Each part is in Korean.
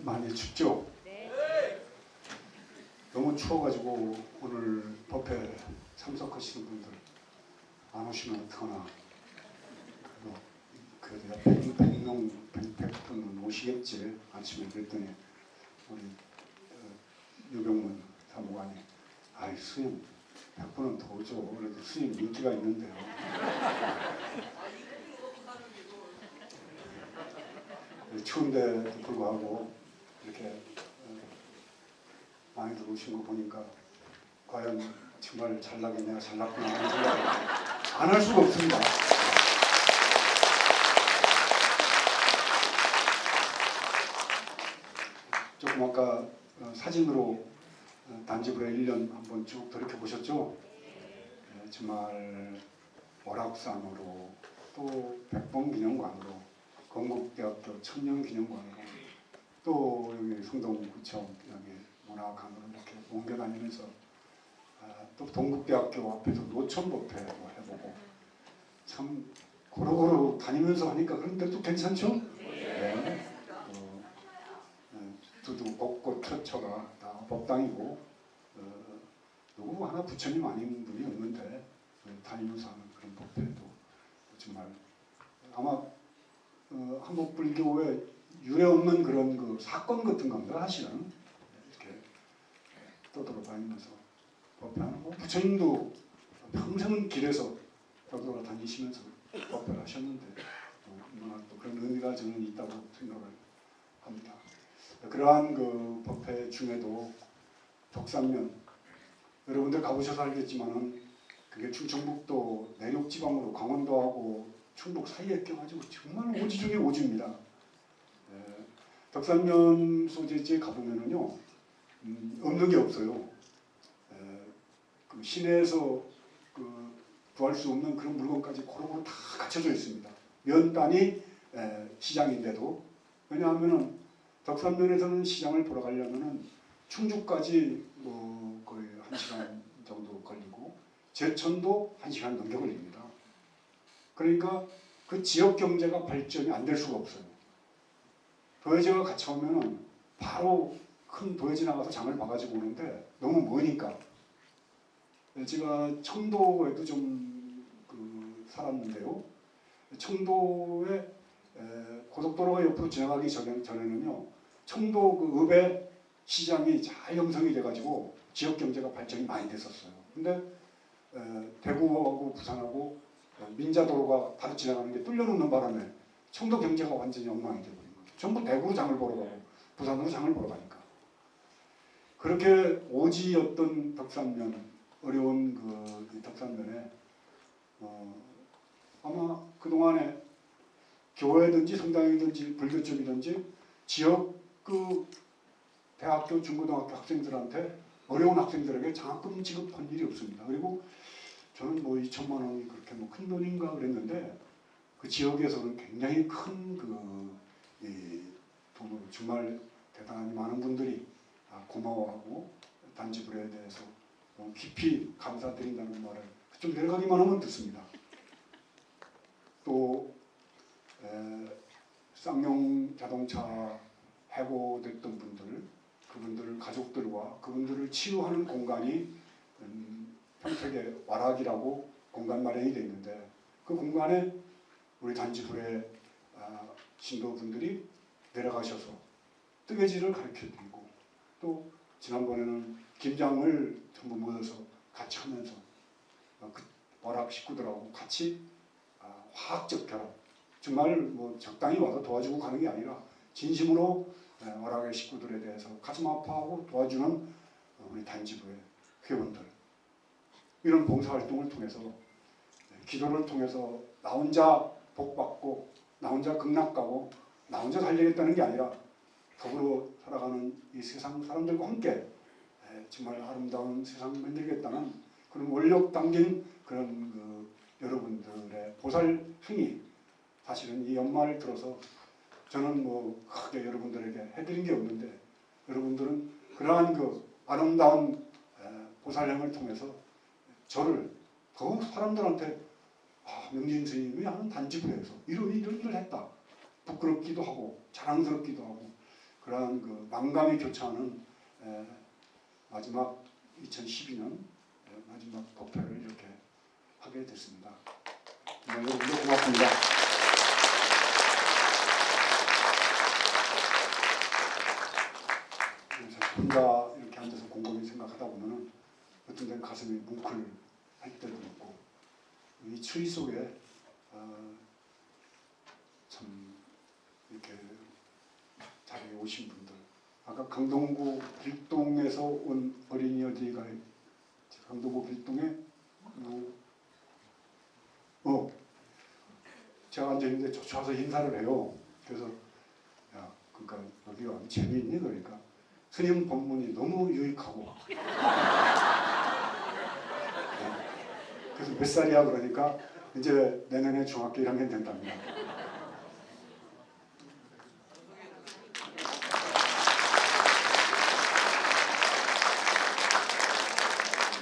많이 춥죠? 너무 추워가지고 오늘 법회 참석하시는 분들 안 오시면 어떡하나. 그래도 100명, 100분은 오시겠지. 아침에 그랬더니 우리 유병문 사무관이 아이 스님 100분은 더 오죠. 그래도 스님 인기가 있는데요. 추운데도 불구하고 이렇게 많이들 오신 거 보니까 과연 정말 잘나겠냐 잘났구나 하는 생각을 안 할 수가 없습니다. 조금 아까 사진으로 단지불에 1년 한번 쭉 돌이켜 보셨죠? 정말 월악산으로 또 백범기념관으로 건국대학교 청년기념관으로 또 여기 성동구청 여기 문화관으로 이렇게 옮겨 다니면서 또 동국대학교 앞에서 노천법회도 해보고 참 고루고루 다니면서 하니까 그런데 또 괜찮죠? 네. 두두 곳곳 처처가 다 법당이고 누구 하나 부처님 아닌 분이 없는데 다니면서 하는 그런 법회도 정말 아마 한국불교에 유례 없는 그런 그 사건 같은 겁니다. 사실은 이렇게 떠돌아다니면서 법회하는 거. 부처님도 평생은 길에서 떠돌아다니시면서 법회를 하셨는데 또 그런 의미가 저는 있다고 생각을 합니다. 그러한 그 법회 중에도 덕산면 여러분들 가보셔서 알겠지만은 그게 충청북도 내륙지방으로 강원도하고 충북 사이에 껴가지고 정말 오지 중에 오지입니다. 덕산면 소재지에 가보면은요 없는 게 없어요. 그 시내에서 그 구할 수 없는 그런 물건까지 고루고루 다 갖춰져 있습니다. 면단이 시장인데도 왜냐하면은 덕산면에서는 시장을 보러 가려면은 충주까지 뭐 거의 1시간 정도 걸리고 제천도 1시간 넘게 걸립니다. 그러니까 그 지역 경제가 발전이 안 될 수가 없어요. 도예지가 같이 오면은 바로 큰 도예지 나가서 장을 봐가지고 오는데 너무 머니까 제가 청도에도 좀 그 살았는데요. 청도에 고속도로가 옆으로 지나가기 전에는요. 청도 그 읍의 시장이 잘 형성이 돼가지고 지역 경제가 발전이 많이 됐었어요. 근데 대구하고 부산하고 민자도로가 바로 지나가는 게 뚫려놓는 바람에 청도 경제가 완전히 엉망이 되버린 거죠. 전부 대구로 장을 보러 가고 부산으로 장을 보러 가니까. 그렇게 오지였던 덕산면, 어려운 그 덕산면에 아마 그동안에 교회든지 성당이든지 불교 쪽이든지 지역 그 대학교 중고등학교 학생들한테 어려운 학생들에게 장학금 지급한 일이 없습니다. 그리고 저는 뭐 2천만 원이 그렇게 뭐 큰 돈인가 그랬는데 그 지역에서는 굉장히 큰 그 돈으로 정말 대단히 많은 분들이 고마워하고 단지불에 대해서 깊이 감사드린다는 말을 좀 내려가기만 하면 듣습니다. 또 쌍용 자동차 해고됐던 분들, 그분들 가족들과 그분들을 치유하는 공간이 평택의 와락이라고 공간 마련이 되어 있는데 그 공간에 우리 단지불의 신도분들이 내려가셔서 뜨개질을 가르쳐드리고 또 지난번에는 김장을 전부 모여서 같이 하면서 그 와락 식구들하고 같이 화학적 결합 정말 뭐 적당히 와서 도와주고 가는 게 아니라 진심으로 와락의 식구들에 대해서 가슴 아파하고 도와주는 우리 단지부의 회원들 이런 봉사활동을 통해서 기도를 통해서 나 혼자 복받고 나 혼자 극락가고 나 혼자 살리겠다는 게 아니라 더불어 살아가는 이 세상 사람들과 함께 정말 아름다운 세상 만들겠다는 그런 원력 담긴 그런 그 여러분들의 보살 행위 사실은 이 연말을 들어서 저는 뭐 크게 여러분들에게 해드린 게 없는데 여러분들은 그러한 그 아름다운 보살행을 통해서 저를 더욱 사람들한테 명진 스님이 하는 단지불에서 이런 일을 했다. 부끄럽기도 하고 자랑스럽기도 하고 그러한 그 만감이 교차하는 마지막 2012년 마지막 법회를 이렇게 하게 됐습니다. 여러분도 고맙습니다. 혼자 이렇게 앉아서 곰곰이 생각하다 보면은 어떤 데는 가슴이 뭉클할 때도 있고, 이 추위 속에 참 이렇게 자리에 오신 분들, 아까 강동구 빌동에서 온 어린이 어디가 강동구 빌동에 제가 앉아 있는데 쫓아와서 인사를 해요. 그래서 야, 그러니까 여기가 재미있니? 그러니까 스님 법문이 너무 유익하고 네. 그래서 몇 살이야? 그러니까 이제 내년에 중학교 1학년 된답니다.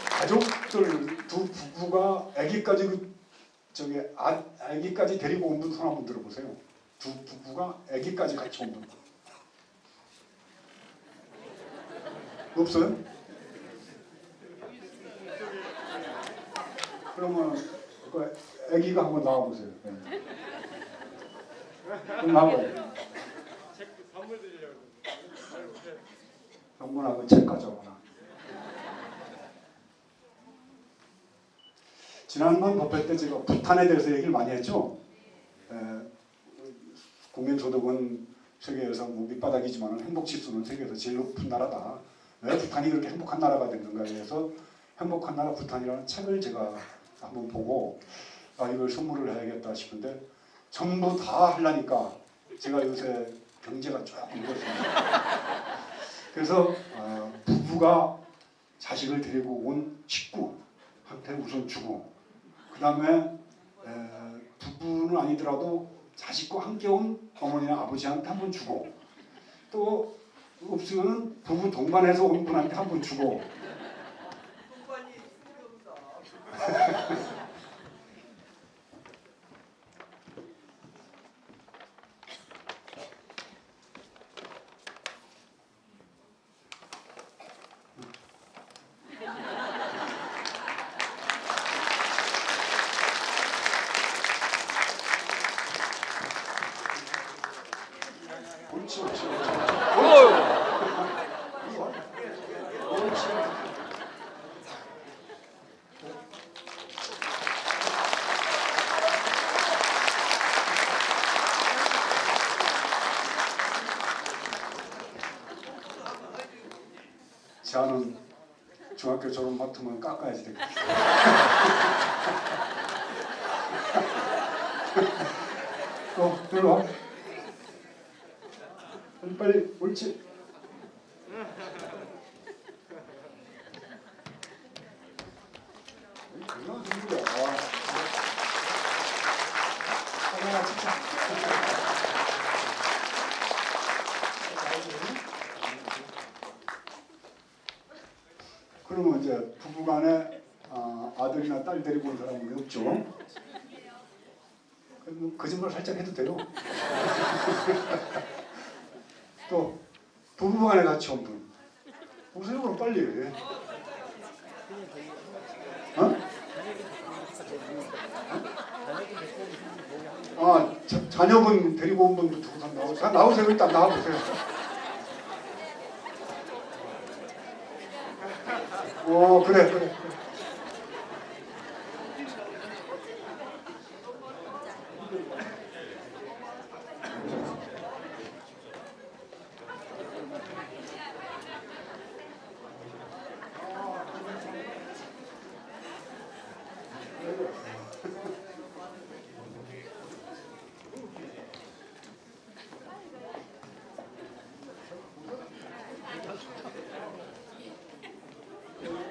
가족들 두 부부가 아기까지 아기까지 데리고 온 분 손 한번 들어보세요. 두 부부가 아기까지 같이 온 분. 없어요? 그러면 그 아기가 한번 나와보세요. 네. 그럼 나와요. 선물 드리려고. 선물하고 책 가져와라. 지난번 법회 때 제가 부탄에 대해서 얘기를 많이 했죠. 국민소득은 세계에서 밑바닥이지만 행복지수는 세계에서 제일 높은 나라다. 왜 부탄이 그렇게 행복한 나라가 됐는가에 대해서 행복한 나라 부탄이라는 책을 제가 한번 보고 이걸 선물을 해야겠다 싶은데 전부 다 하려니까 제가 요새 경제가 조금 힘들었습니다. 그래서 부부가 자식을 데리고 온 식구한테 우선 주고, 그 다음에 부부는 아니더라도 자식과 함께 온 어머니나 아버지한테 한 번 주고, 또 없으면 부부 동반해서 온 분한테 한 번 주고. 동반이 없어. 옳지, 옳지, 옳지. 저는 중학교 졸업 맡으면 깎아야지 되겠다. 들어와. 빨리 옳지. 그거 누구야? 하나 진짜. 그러면 이제 부부간에 아들이나 딸 데리고 온 사람은 없죠. 거짓말 살짝 해도 돼요. 또 부부간에 같이 온 분. 오세요 그럼 빨리. 자녀분 데리고 온 분도 두고 나오세요. 나오세요. 일단 나와보세요. 그래.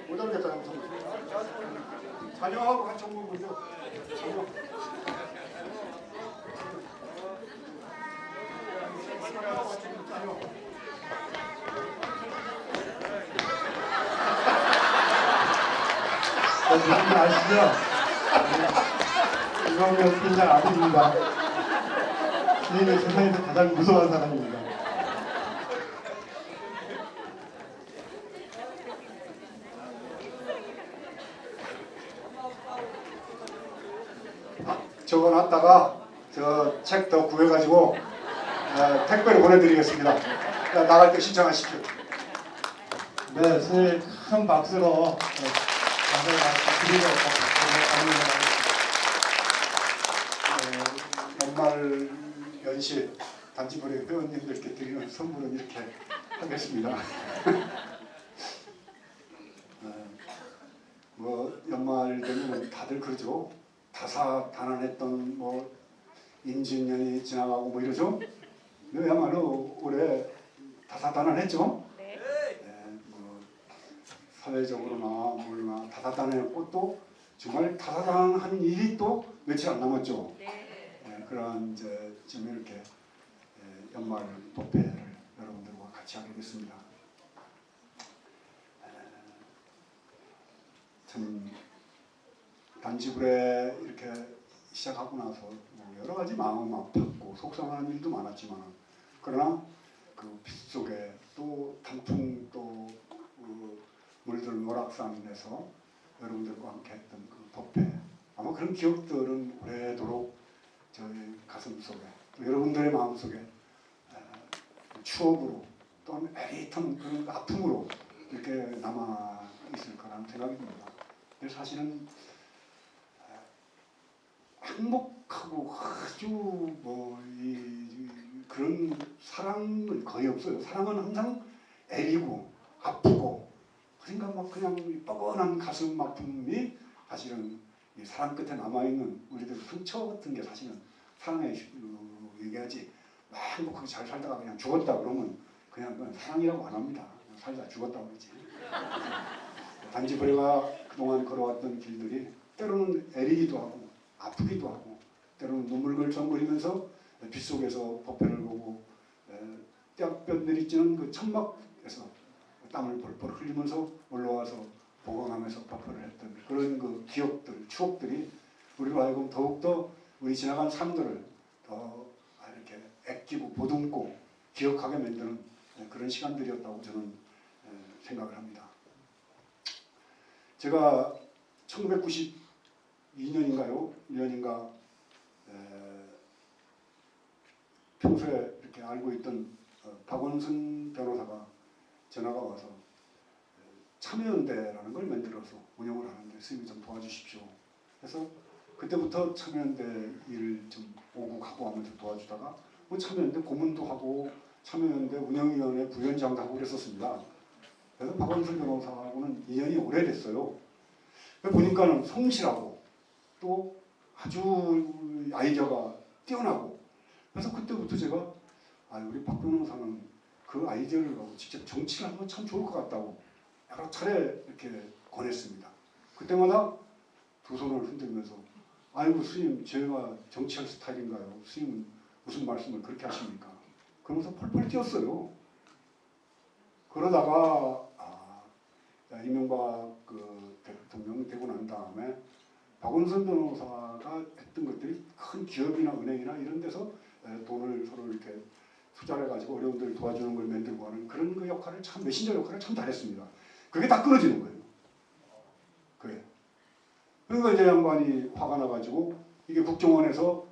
못 알겠다. 자녀하고 같이 온 거죠. 자녀. 여러분 아시죠? 이광명 팀장 아들입니다. 주인은 세상에서 가장 무서운 사람입니다. 적어놨다가 저 책 더 구해가지고 택배로 보내드리겠습니다. 나갈 때 신청하십시오. 네, 스님 큰 박수로 감사의 말씀 드리고 연말 연시 단지불의 회원님들께 드리는 선물은 이렇게 하겠습니다. 뭐 연말 되면 다들 그러죠. 다사다난했던 뭐 임진년이 지나가고 뭐 이러죠. 너야말로 올해 다사다난했죠. 네. 뭐 사회적으로나 뭐나 다사다난했고 또 정말 다사다난한 일이 또 며칠 안 남았죠. 그런 이제 지금 이렇게 연말 법회를 여러분들과 같이 하게 됐습니다. 참 단지불에 이렇게 시작하고 나서 뭐 여러 가지 마음 아팠고 속상한 일도 많았지만 그러나 그 빗속에 또 단풍 또 물들 모락산에서 여러분들과 함께 했던 그 법회 아마 그런 기억들은 오래도록 저희 가슴 속에 또 여러분들의 마음 속에 추억으로 또는 애틋한 그런 아픔으로 이렇게 남아 있을 거라는 생각이 듭니다. 근데 사실은 행복하고 아주 그런 사랑은 거의 없어요. 사랑은 항상 애리고 아프고 그러니까 막 그냥 뻐근한 가슴 아픔이 사실은 이 사랑 끝에 남아있는 우리들 상처 같은 게 사실은 사랑에 얘기하지 막 행복하게 잘 살다가 그냥 죽었다 그러면 그냥 그건 사랑이라고 안 합니다. 그냥 살다 죽었다 그러지. 단지불회가 그동안 걸어왔던 길들이 때로는 애리기도 하고 아프기도 하고 때로는 눈물 걸렁거리면서 빗속에서 법회를 보고 떼약볕 내리쬐는 그 천막에서 땀을 뻘뻘 흘리면서 올라와서 보강하면서 법회를 했던 그런 그 기억들, 추억들이 우리로 하여금 더욱더 우리 지나간 삶들을 더 이렇게 아끼고 보듬고 기억하게 만드는 그런 시간들이었다고 저는 생각을 합니다. 제가 1992년인가요? 1년인가 평소에 이렇게 알고 있던 박원순 변호사가 전화가 와서 참여연대라는 걸 만들어서 운영을 하는데 스님이 좀 도와주십시오. 그래서 그때부터 참여연대 일을 좀 오고 가고 하면서 도와주다가 뭐 참여연대 고문도 하고 참여연대 운영위원회 부위원장도 하고 그랬었습니다. 그래서 박원순 변호사하고는 인연이 오래됐어요. 보니까는 성실하고 또 아주 아이디어가 뛰어나고 그래서 그때부터 제가 우리 박 변호사는 그 아이디어를 가지고 직접 정치를 하면 참 좋을 것 같다고 여러 차례 이렇게 권했습니다. 그때마다 두 손을 흔들면서 아이고 스님 제가 정치할 스타일인가요? 스님은 무슨 말씀을 그렇게 하십니까? 그러면서 펄펄 뛰었어요. 그러다가 이명박 그 대통령이 되고 난 다음에 박원순 변호사가 했던 것들이 큰 기업이나 은행이나 이런 데서 돈을 서로 이렇게 투자를 해가지고 어려운들 도와주는 걸 만들고 하는 그런 그 역할을 참 메신저 역할을 참 잘했습니다. 그게 다 끊어지는 거예요. 그게. 그러니까 이제 양반이 화가 나가지고 이게 국정원에서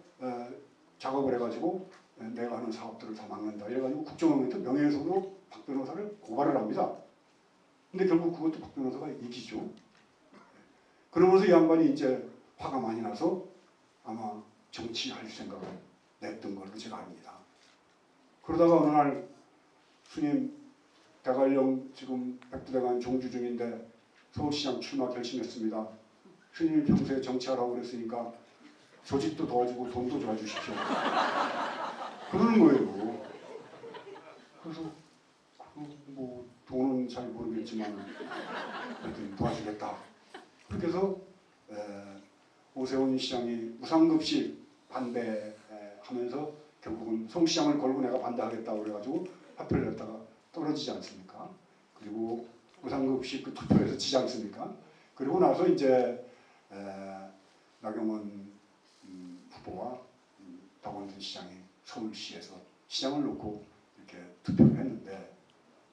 작업을 해가지고 내가 하는 사업들을 다 막는다. 이래가지고 국정원한테 명예훼손으로 박 변호사를 고발을 합니다. 근데 결국 그것도 박 변호사가 이기죠. 그러면서 이 양반이 이제 화가 많이 나서 아마 정치할 생각을 냈던 걸로 제가 압니다. 그러다가 어느 날 스님 대관령 지금 백두대간 종주 중인데 서울시장 출마 결심했습니다. 스님이 평소에 정치하라고 그랬으니까 조직도 도와주고 돈도 도와주십시오. 그러는 거예요. 그래서 뭐 돈은 잘 모르겠지만 하여튼 도와주겠다. 그렇게 해서 오세훈 시장이 무상급식 반대하면서 결국은 송 시장을 걸고 내가 반대하겠다고 그래가지고 화표를 냈다가 떨어지지 않습니까? 그리고 무상급식 그 투표에서 지지 않습니까? 그리고 나서 이제 나경원 후보와 박원순 시장이 서울시에서 시장을 놓고 이렇게 투표를 했는데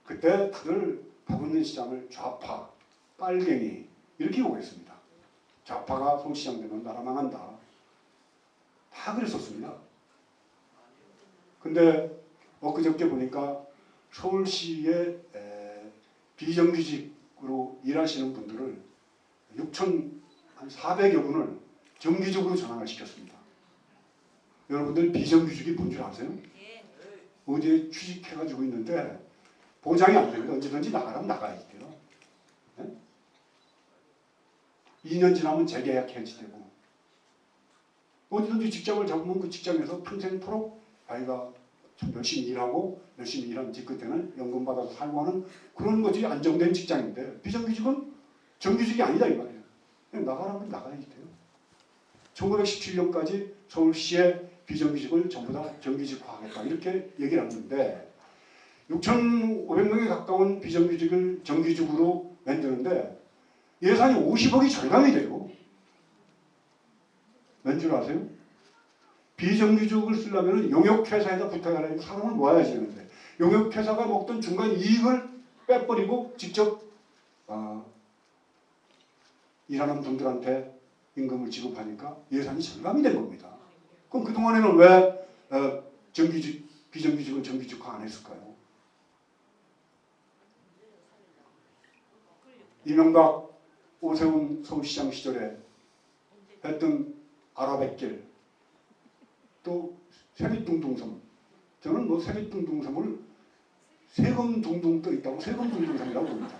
그때 다들 박원순 시장을 좌파, 빨갱이 이렇게 오겠습니다. 좌파가 서울시장 되면 나라 망한다. 다 그랬었습니다. 근데 엊그저께 보니까 서울시의 비정규직으로 일하시는 분들을 6,400여 분을 정규직으로 전환을 시켰습니다. 여러분들 비정규직이 뭔 줄 아세요? 어디에 취직해가지고 있는데 보장이 안 됩니다. 언제든지 나가라면 나가야 돼요. 네? 2년 지나면 재계약 해지되고 어디든지 직장을 잡으면 그 직장에서 평생토록 자기가 참 열심히 일하고 열심히 일한 뒤끝에는 연금 받아서 살고 하는 그런 것이 안정된 직장인데 비정규직은 정규직이 아니다 이 말이에요. 그냥 나가라면 나가야 돼요. 1917년까지 서울시의 비정규직을 전부 다 정규직화하겠다 이렇게 얘기를 했는데 6,500명에 가까운 비정규직을 정규직으로 만드는데 예산이 50억이 절감이 돼요. 왠 줄 아세요? 비정규직을 쓰려면 용역회사에다 부탁하려면 사람을 모아야지 되는데 용역회사가 먹던 중간 이익을 빼버리고 직접 일하는 분들한테 임금을 지급하니까 예산이 절감이 된 겁니다. 그럼 그동안에는 왜 비정규직을 정규직화 안 했을까요? 이명박 오세훈 서울시장 시절에 했던 아라뱃길 또 세빛둥둥섬 저는 뭐 세빛둥둥섬을 세금 둥둥 떠 있다고 세금 둥둥섬이라고 봅니다.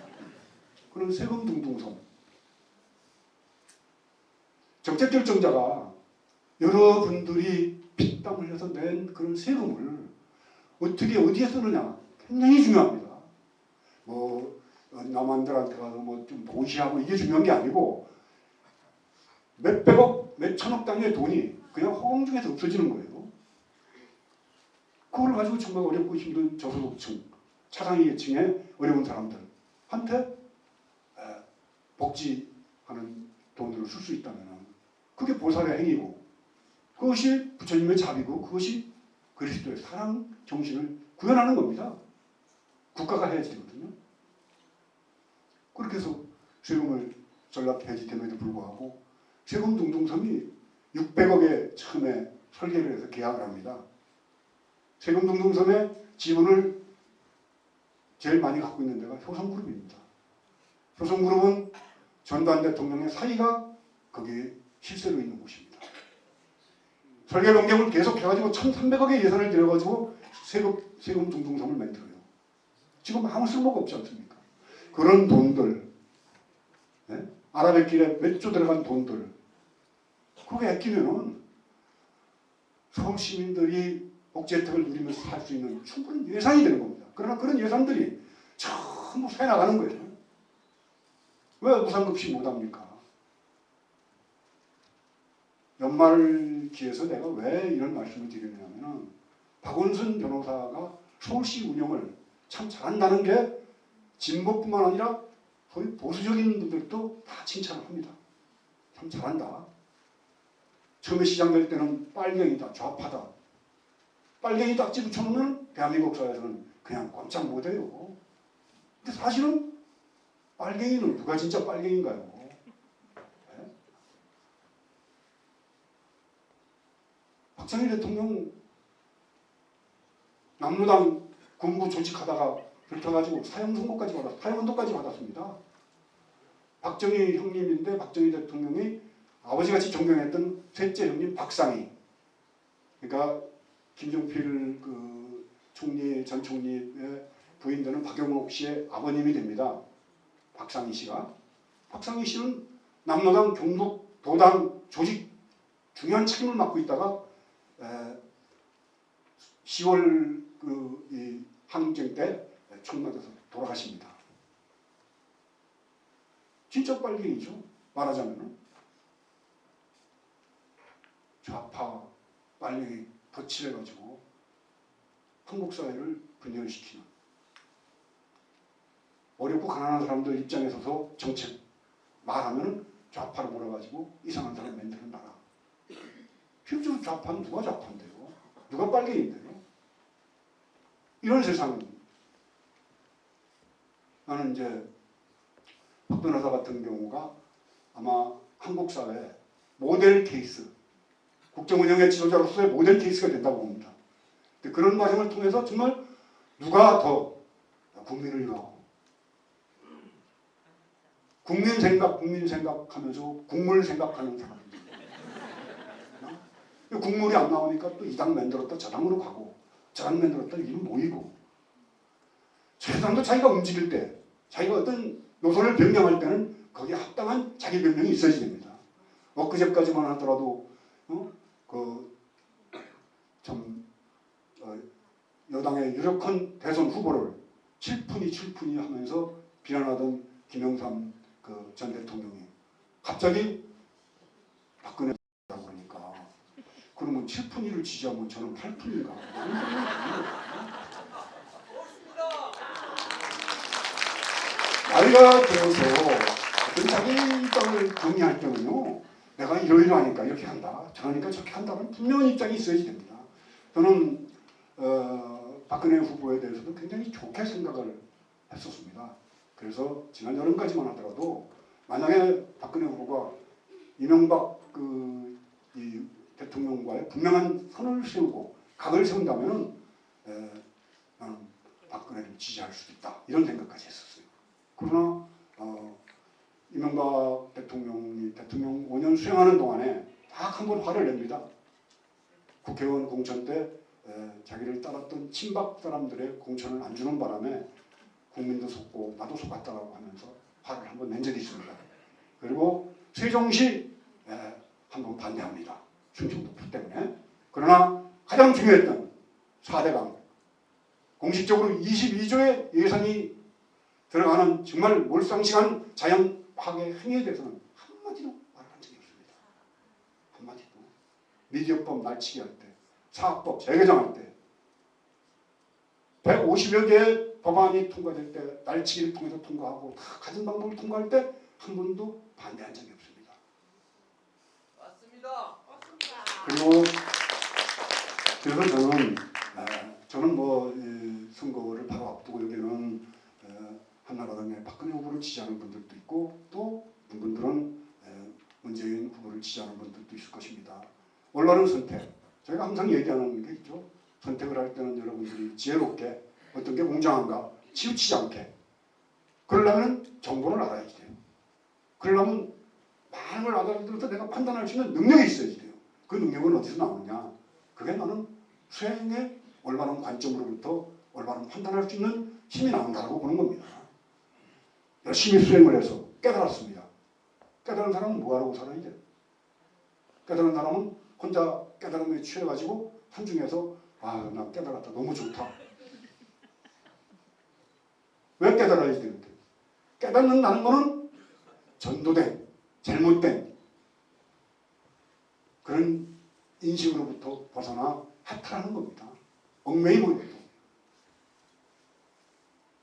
그런 세금 둥둥섬 정책 결정자가 여러분들이 피땀 흘려서 낸 그런 세금을 어떻게 어디에 쓰느냐 굉장히 중요합니다. 뭐 남한들한테 가서 뭐 좀 보시하고 이게 중요한 게 아니고 몇백억, 몇천억 단위의 돈이 그냥 허공 중에서 없어지는 거예요. 그걸 가지고 정말 어렵고 힘든 저소득층, 차상위계층의 어려운 사람들한테 복지하는 돈으로 쓸 수 있다면 그게 보살의 행위고 그것이 부처님의 자비고 그것이 그리스도의 사랑 정신을 구현하는 겁니다. 국가가 해야지 되거든요. 그렇게 해서 세금을 전락해야지됨에도 불구하고 세금 둥둥섬이 600억에 처음에 설계를 해서 계약을 합니다. 세금 둥둥섬의 지분을 제일 많이 갖고 있는 데가 효성그룹입니다. 효성그룹은 전두환 대통령의 사위가 거기에 실세로 있는 곳입니다. 설계 변경을 계속 해가지고 1,300억의 예산을 들여가지고 세금 둥둥섬을 만들어요. 지금 아무 쓸모가 없지 않습니까? 그런 돈들, 네? 아라뱃길에 몇 조 들어간 돈들, 그게 아끼면은 서울 시민들이 복지 혜택을 누리면서 살 수 있는 충분한 예산이 되는 겁니다. 그러나 그런 예산들이 전부 새 나가는 거예요. 왜 무상급식 못합니까? 연말 기해서 내가 왜 이런 말씀을 드리냐면은 박원순 변호사가 서울시 운영을 참 잘한다는 게 진보뿐만 아니라 거의 보수적인 분들도 다 칭찬을 합니다. 참 잘한다. 처음에 시작될 때는 빨갱이다, 좌파다. 빨갱이 딱지 붙여놓으면 대한민국 사회에서는 그냥 꼼짝 못해요. 근데 사실은 빨갱이는 누가 진짜 빨갱인가요? 네? 박정희 대통령 남로당 군부 조직하다가 들켜가지고 사형 선고까지 받았습니다. 박정희 형님인데 박정희 대통령이 아버지같이 존경했던 셋째 형님 박상희. 그러니까 김종필 전 총리의 부인 되는 박영옥 씨의 아버님이 됩니다. 박상희 씨가. 박상희 씨는 남로당 경북 도당 조직 중요한 책임을 맡고 있다가 10월 이 항쟁 때 총 맞아서 돌아가십니다. 진짜 빨갱이죠. 말하자면은 좌파 빨갱이 덧칠해가지고 한국 사회를 분열시키는 어렵고 가난한 사람들 입장에 서서 정책 말하면 좌파로 몰아가지고 이상한 사람 만드는 나라. 실제로 좌파는 누가 좌파인데요? 누가 빨갱이인데요? 이런 세상은 나는 이제 박 변호사 같은 경우가 아마 한국 사회 모델 케이스 국정운영의 지도자로서의 모델 케이스가 된다고 봅니다. 근데 그런 과정을 통해서 정말 누가 더 국민을 위하고 국민 생각하면서 국물 생각하는 사람입니다. 국물이 안 나오니까 또 이 당 만들었다 저 당으로 가고 저 당 만들었다 이로 모이고 세상도 자기가 움직일 때 자기가 어떤 노선을 변경할 때는 거기에 합당한 자기 변명이 있어야지 됩니다. 엊그제까지만 하더라도 여당의 유력한 대선 후보를 칠푼이 하면서 비난하던 김영삼 전 대통령이 갑자기 박근혜라고 그러니까 그러면 칠푼이를 지지하면 저는 팔푼인가? 나이가 들어서 어떤 자기 입장을 정리할 때는요, 내가 이러이러하니까 이렇게 한다, 저러니까 저렇게 한다는 분명한 입장이 있어야지 됩니다. 저는 박근혜 후보에 대해서도 굉장히 좋게 생각을 했었습니다. 그래서 지난 여름까지만 하더라도 만약에 박근혜 후보가 이명박 이 대통령과의 분명한 선을 세우고 각을 세운다면 나는 박근혜를 지지할 수도 있다 이런 생각까지 했었어요. 그러나 이명박 대통령이 대통령 5년 수행하는 동안에 딱 한 번 화를 냅니다. 국회의원 공천 때 자기를 따랐던 친박 사람들의 공천을 안 주는 바람에 국민도 속고 나도 속았다라고 하면서 화를 한 번 낸 적이 있습니다. 그리고 세종시 한 번 반대합니다. 충청도표 때문에. 그러나 가장 중요했던 4대강 공식적으로 22조의 예산이 들어가는 정말 몰상식한 자연 파괴 행위에 대해서는 한마디도 말을 한 적이 없습니다. 한마디도. 미디어법 날치기 할 때, 사학법 재개정할 때 150여 개의 법안이 통과될 때 날치기를 통해서 통과하고 다 같은 방법을 통과할 때 한 번도 반대한 적이 없습니다. 맞습니다. 그리고 그래서 저는 선거를 바로 앞두고 여기는 한나라당의 박근혜 후보를 지지하는 분들도 있고 또 분들은 문재인 후보를 지지하는 분들도 있을 것입니다. 올바른 선택. 저희가 항상 얘기하는 게 있죠. 선택을 할 때는 여러분들이 지혜롭게 어떤 게 웅장한가 치우치지 않게. 그러려면 정보를 알아야지 돼요. 그러려면 많은 걸 알아들어서 내가 판단할 수 있는 능력이 있어야지 돼요. 그 능력은 어디서 나오느냐. 그게 나는 수행의 올바른 관점으로부터 올바른 판단할 수 있는 힘이 나온다고 보는 겁니다. 열심히 수행을 해서 깨달았습니다. 깨달은 사람은 뭐하라고 살아야 돼? 깨달은 사람은 혼자 깨달음에 취해가지고 산중에서 나 깨달았다. 너무 좋다. 왜 깨달아야지 되는데? 깨닫는다는 거는 전도된, 잘못된 그런 인식으로부터 벗어나 해탈하는 겁니다. 얽매이고 있고.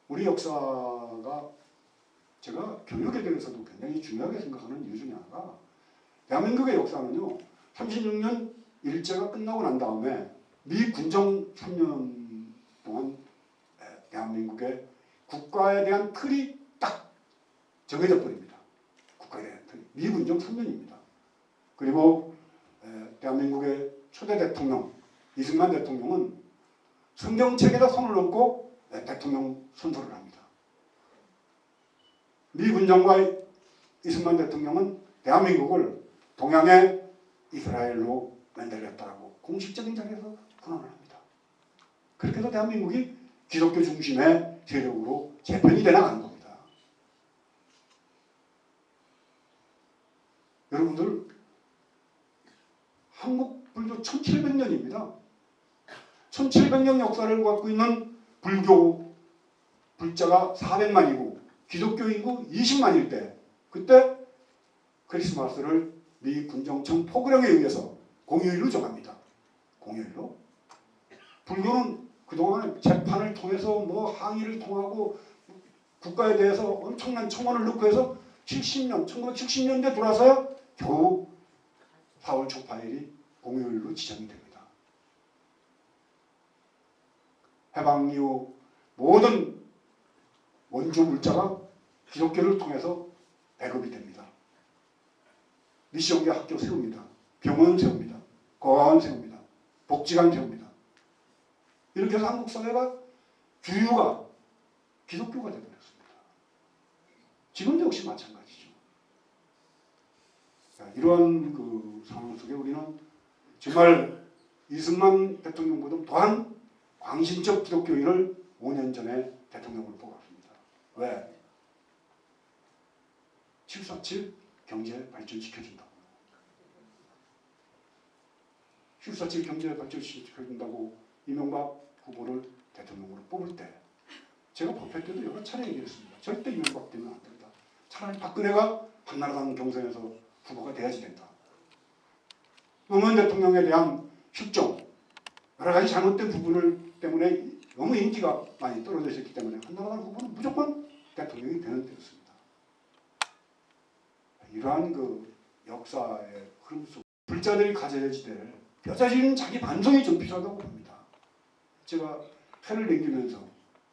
우리 역사가 제가 교육에 대해서도 굉장히 중요하게 생각하는 이유 중에 하나가 대한민국의 역사는요. 36년 일제가 끝나고 난 다음에 미 군정 3년 동안 대한민국의 국가에 대한 틀이 딱 정해져 버립니다. 국가에 대한 틀이. 미 군정 3년입니다. 그리고 대한민국의 초대 대통령 이승만 대통령은 성경책에다 손을 얹고 대통령 선서를 합니다. 미 군정과 이승만 대통령은 대한민국을 동양의 이스라엘로 만들겠다라고 공식적인 자리에서 선언을 합니다. 그렇게 해서 대한민국이 기독교 중심의 세력으로 재편이 돼 나가는 겁니다. 여러분들 한국 불교 1700년입니다. 1700년 역사를 갖고 있는 불교 불자가 400만이고 기독교 인구 20만일 때 그때 크리스마스를 미 군정청 포교령에 의해서 공휴일로 정합니다. 공휴일로. 불교는 그동안 재판을 통해서 항의를 통하고 국가에 대해서 엄청난 청원을 넣고 해서 1970년대 들어와서야 겨우 4월 초파일이 공휴일로 지정이 됩니다. 해방 이후 모든 원조 물자가 기독교를 통해서 배급이 됩니다. 미션계 학교 세웁니다. 병원 세웁니다. 거가원 세웁니다. 복지관 세웁니다. 이렇게 해서 한국 사회가 주류가 기독교가 되어버렸습니다. 지금도 역시 마찬가지죠. 자, 이러한 그 상황 속에 우리는 정말 이승만 대통령보다 더한 광신적 기독교인을 5년 전에 대통령으로 뽑았습니다. 왜? 747 경제 발전시켜준다고. 747 경제 발전시켜준다고 이명박 후보를 대통령으로 뽑을 때 제가 법회 때도 여러 차례 얘기했습니다. 절대 이명박 되면 안 된다. 차라리 박근혜가 한나라당 경선에서 후보가 돼야지 된다. 노무현 대통령에 대한 실정, 여러 가지 잘못된 부분을 때문에 너무 인기가 많이 떨어져 있었기 때문에 한나라당 후보는 무조건 대통령이 되는 때였습니다. 이러한 그 역사의 흐름 속 불자들이 가져야지 될 뼈저린 자기 반성이 좀 필요하다고 봅니다. 제가 회를 남기면서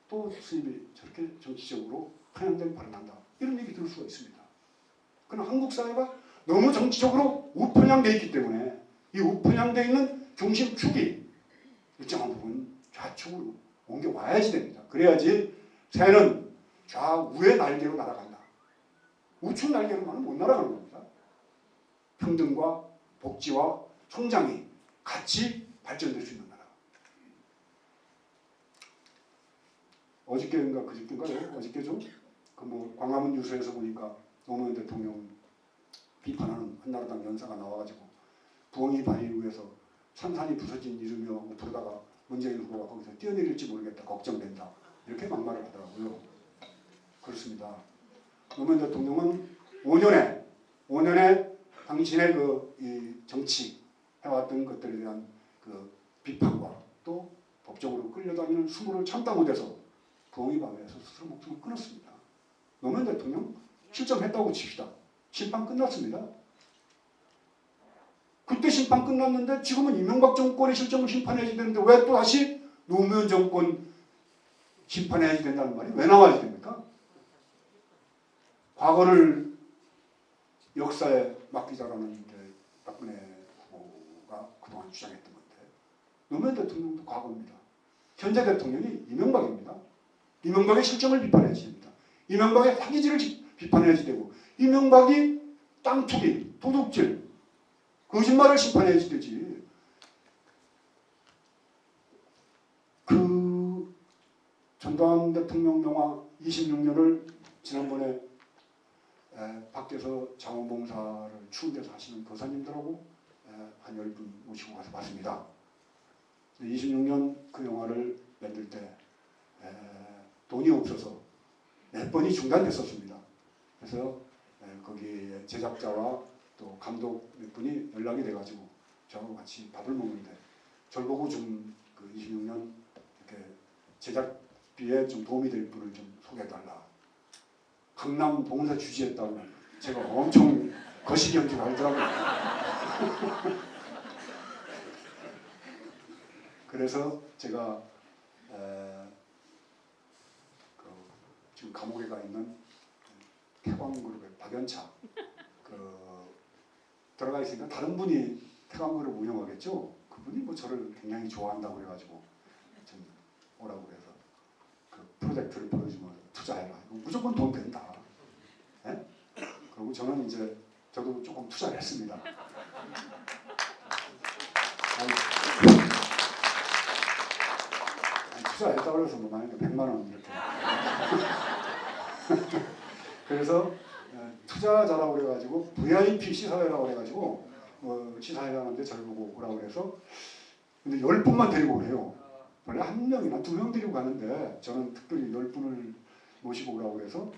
또 스님이 저렇게 정치적으로 편향된 발언한다. 이런 얘기 들을 수가 있습니다. 그러나 한국 사회가 너무 정치적으로 우편향되어 있기 때문에 이 우편향되어 있는 중심축이 일정한 부분 좌측으로 옮겨와야지 됩니다. 그래야지 새는 좌우의 날개로 날아간다. 우측 날개로만은 못 날아가는 겁니다. 평등과 복지와 성장이 같이 발전될 수 있는 나라. 어저께인가 그저께인가요? 어저께죠? 그 뭐 광화문 뉴스에서 보니까 노무현 대통령 비판하는 한나라당 연사가 나와가지고 부엉이 바위위에서 산산이 부서진 이르며 부르다가 문재인 후보가 거기서 뛰어내릴지 모르겠다. 걱정된다. 이렇게 막말을 하더라고요. 그렇습니다. 노무현 대통령은 5년에 당신의 이 정치 해왔던 것들에 대한 그 비판과 또 법적으로 끌려다니는 수모를 참다 못해서 부엉이 바위에서 스스로 목숨을 끊었습니다. 노무현 대통령 실점했다고 칩시다. 심판 끝났습니다. 그때 심판 끝났는데 지금은 이명박 정권의 실정을 심판해야지 되는데 왜 또 다시 노무현 정권 심판해야지 된다는 말이 왜 나와야 됩니까? 과거를 역사에 맡기자라는 게 박근혜 후보가 그동안 주장했던 건데 노무현 대통령도 과거입니다. 현재 대통령이 이명박입니다. 이명박의 실정을 비판해야지 됩니다. 이명박의 사기질을 비판해야지 되고 이명박이 땅 투기, 도둑질, 거짓말을 심판해야지 되지. 그 전두환 대통령 영화 26년을 지난번에 밖에서 자원봉사를 추운 데서 하시는 도사님들하고 한 10분 모시고 가서 봤습니다. 26년 그 영화를 만들 때 돈이 없어서 몇 번이 중단됐었습니다. 그래서 거기 제작자와 또 감독 몇 분이 연락이 돼가지고 저하고 같이 밥을 먹는데 저를 보고 좀 그 26년 이렇게 제작비에 좀 도움이 될 분을 좀 소개해달라. 강남 봉사 주지했다고 제가 엄청 거시기 연기를 하더라고요. 그래서 제가 지금 감옥에 가 있는 태광그룹의 박연차 들어가 있으니까 다른 분이 태광그룹 운영하겠죠. 그분이 뭐 저를 굉장히 좋아한다고 그래가지고 좀 오라고 그래서 그 프로젝트를 보여주면 투자해라. 이거 무조건 돈 된다. 네? 그리고 저는 이제 저도 조금 투자를 했습니다. 투자했다고 해서 뭐 만약에 100만 원 이렇게 그래서 투자자라고 그래가지고 VIP 시사회라고 그래가지고 시사회 하는데 저를 보고 오라고 그래서 근데 10분만 데리고 오래요. 원래 1명이나 2명 데리고 가는데 저는 특별히 10분을 모시고 오라고 그래서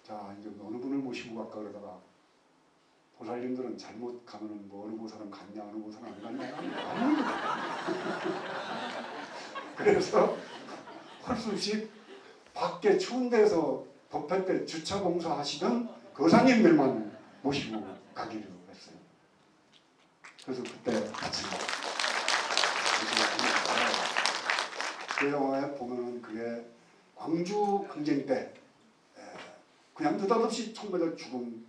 자 이제 어느 분을 모시고 갈까 그러다가 보살님들은 잘못 가면은 뭐 어느 보살은 갔냐 어느 보살은 안 갔냐 아닙니다. 그래서 할 수 없이 밖에 추운 데서 법회 때 주차 봉사하시던 거사님들만 모시고 가기로 했어요. 그래서 그때 같이 그 영화에 보면 그게 광주 항쟁 때 그냥 느닷없이 총 맞아 죽은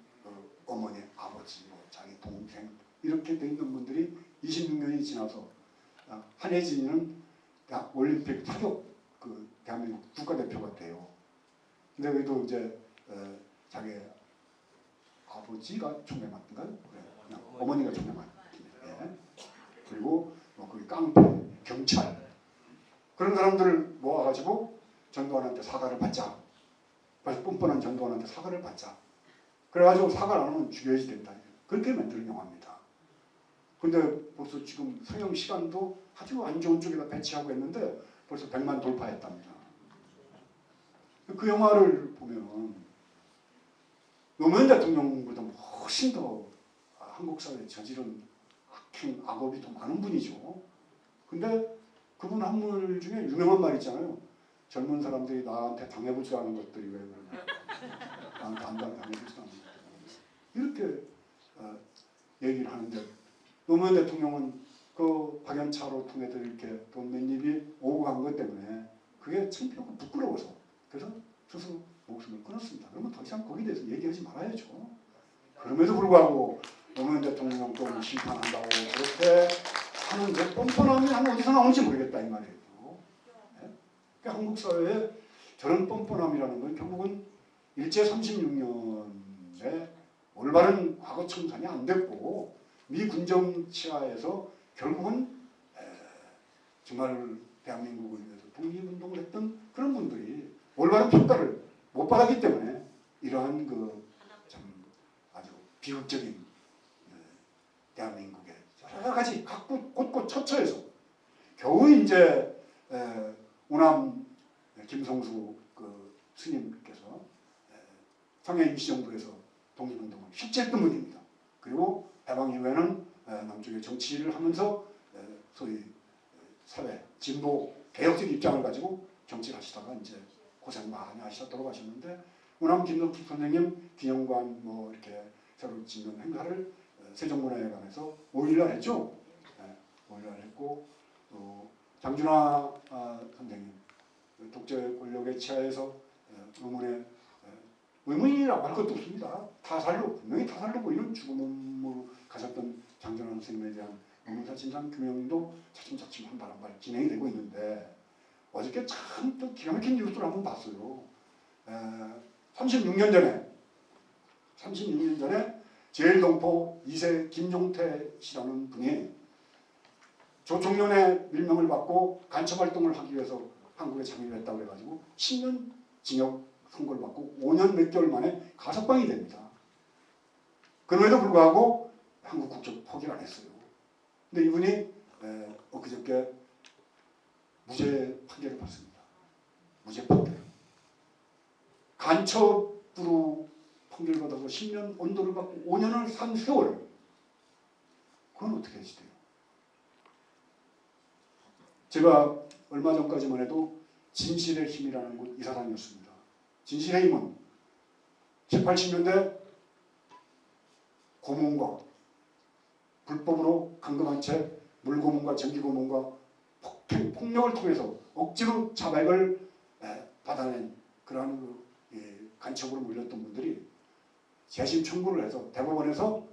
어머니, 아버지, 뭐 자기 동생 이렇게 돼 있는 분들이 26년이 지나서 한혜진이는 올림픽 타격 그 대한민국 국가대표가 돼요. 근데 여기도 이제 자기 아버지가 총회 맡은가요? 그래. 어머니가 총회 맡은. 예. 그리고 뭐 거기 깡패, 경찰 그런 사람들을 모아가지고 전두환한테 사과를 받자. 그래서 뻔뻔한 전두환한테 사과를 받자. 그래가지고 사과를 안 하면 죽여야지 된다. 그렇게 만드는 영화입니다. 근데 벌써 지금 상영 시간도 아주 안 좋은 쪽에다 배치하고 했는데 벌써 100만 돌파했답니다. 그 영화를 보면 노무현 대통령보다 훨씬 더 한국 사회에 저지른 악행, 악업이 더 많은 분이죠. 근데 그분 한 분 중에 유명한 말 있잖아요. 젊은 사람들이 나한테 당해보지 않은 것들이 왜 그러냐. 나한테 안 당해보지 않은 것들. 이렇게 얘기를 하는데 노무현 대통령은 그 박연차로 통해서 이렇게 돈 몇 입이 오고 간 것 때문에 그게 창피하고 부끄러워서 그래서 스스로 목숨을 끊었습니다. 그러면 더 이상 거기에 대해서 얘기하지 말아야죠. 그럼에도 불구하고 노무현 대통령 또 심판한다고 그렇게 하는 그 뻔뻔함이 어디서 나오는지 모르겠다 이 말이에요. 네? 그러니까 한국 사회에 저런 뻔뻔함이라는 건 결국은 일제 36년에 올바른 과거 청산이 안 됐고 미 군정 치하에서 결국은 정말 대한민국을 위해서 독립운동을 했던 그런 분들이 올바른 평가를 못 받았기 때문에 이러한 그 참 아주 비극적인 대한민국의 여러 가지 각국 곳곳 처처해서 겨우 이제 우남 김성수 그 스님께서 청해 임시정부에서 독립운동을 실제했던 분입니다. 그리고 해방 이후에는 남쪽의 정치를 하면서 소위 사회 진보 개혁적 입장을 가지고 정치를 하시다가 이제 고생 많이 하시다 돌아가셨는데 우남 김성수 선생님 기념관 뭐 이렇게 새로 짓는 행사를 세종문화회관에서 5일날 했죠. 5일날 했고 장준하 선생님 독재 권력의 치하에서 의문이라고 할 것도 없습니다. 타살로 분명히 타살로 보이는 죽음으로 가셨던 장준하 선생님에 대한 의문사진상 규명도 차츰차츰 한 발 한 발 진행이 되고 있는데 어저께 참 또 기가 막힌 뉴스를 한번 봤어요. 36년 전에 제일동포 2세 김종태 씨라는 분이 조총련의 밀명을 받고 간첩활동을 하기 위해서 한국에 잠입했다고 해가지고 10년 징역 선고를 받고 5년 몇 개월 만에 가석방이 됩니다. 그럼에도 불구하고 한국 국적 포기를 안 했어요. 근데 이분이 엊그저께 무죄 판결을 받습니다. 무죄 판결. 간첩으로 판결받아서 10년 언도를 받고 5년을 산 세월. 그건 어떻게 해지돼요? 제가 얼마 전까지만 해도 진실의 힘이라는 곳 이사장이었습니다. 진실의 힘은 70, 80년대 고문과 불법으로 감금한 채 물고문과 전기고문과 폭력을 통해서 억지로 자백을 받아낸 그러한 간첩으로 몰렸던 분들이 재심 청구를 해서 대법원에서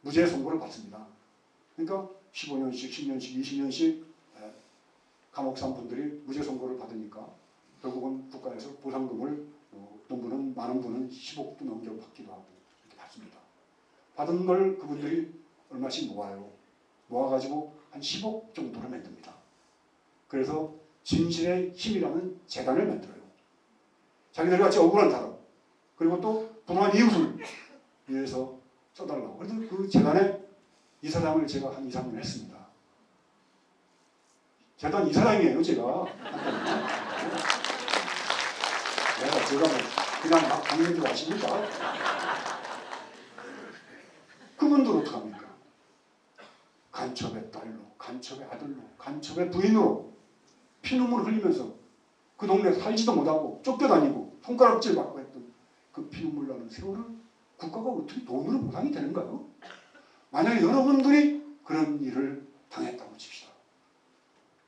무죄 선고를 받습니다. 그러니까 15년씩, 10년씩, 20년씩 감옥 산 분들이 무죄 선고를 받으니까 결국은 국가에서 보상금을 어떤 분은 많은 분은 10억도 넘겨 받기도 하고 이렇게 받습니다. 받은 걸 그분들이 얼마씩 모아요. 모아가지고 한 10억 정도를 만듭니다. 그래서 진실의 힘이라는 재단을 만들어요. 자기들 같이 억울한 사람 그리고 또 불우한 이웃을 위해서 써달라고. 그래서 그 재단에 이사장을 제가 한 2, 3년 했습니다. 재단 이사장이에요 제가. 제가 뭐 그냥 막 다니는 줄 아십니까? 그분들 어떡합니까? 간첩의 딸로, 간첩의 아들로, 간첩의 부인으로 피눈물 흘리면서 그 동네 살지도 못하고 쫓겨다니고 손가락질 받고 했던 그 피눈물 나는 세월을 국가가 어떻게 돈으로 보상이 되는가요? 만약에 여러분들이 그런 일을 당했다고 칩시다.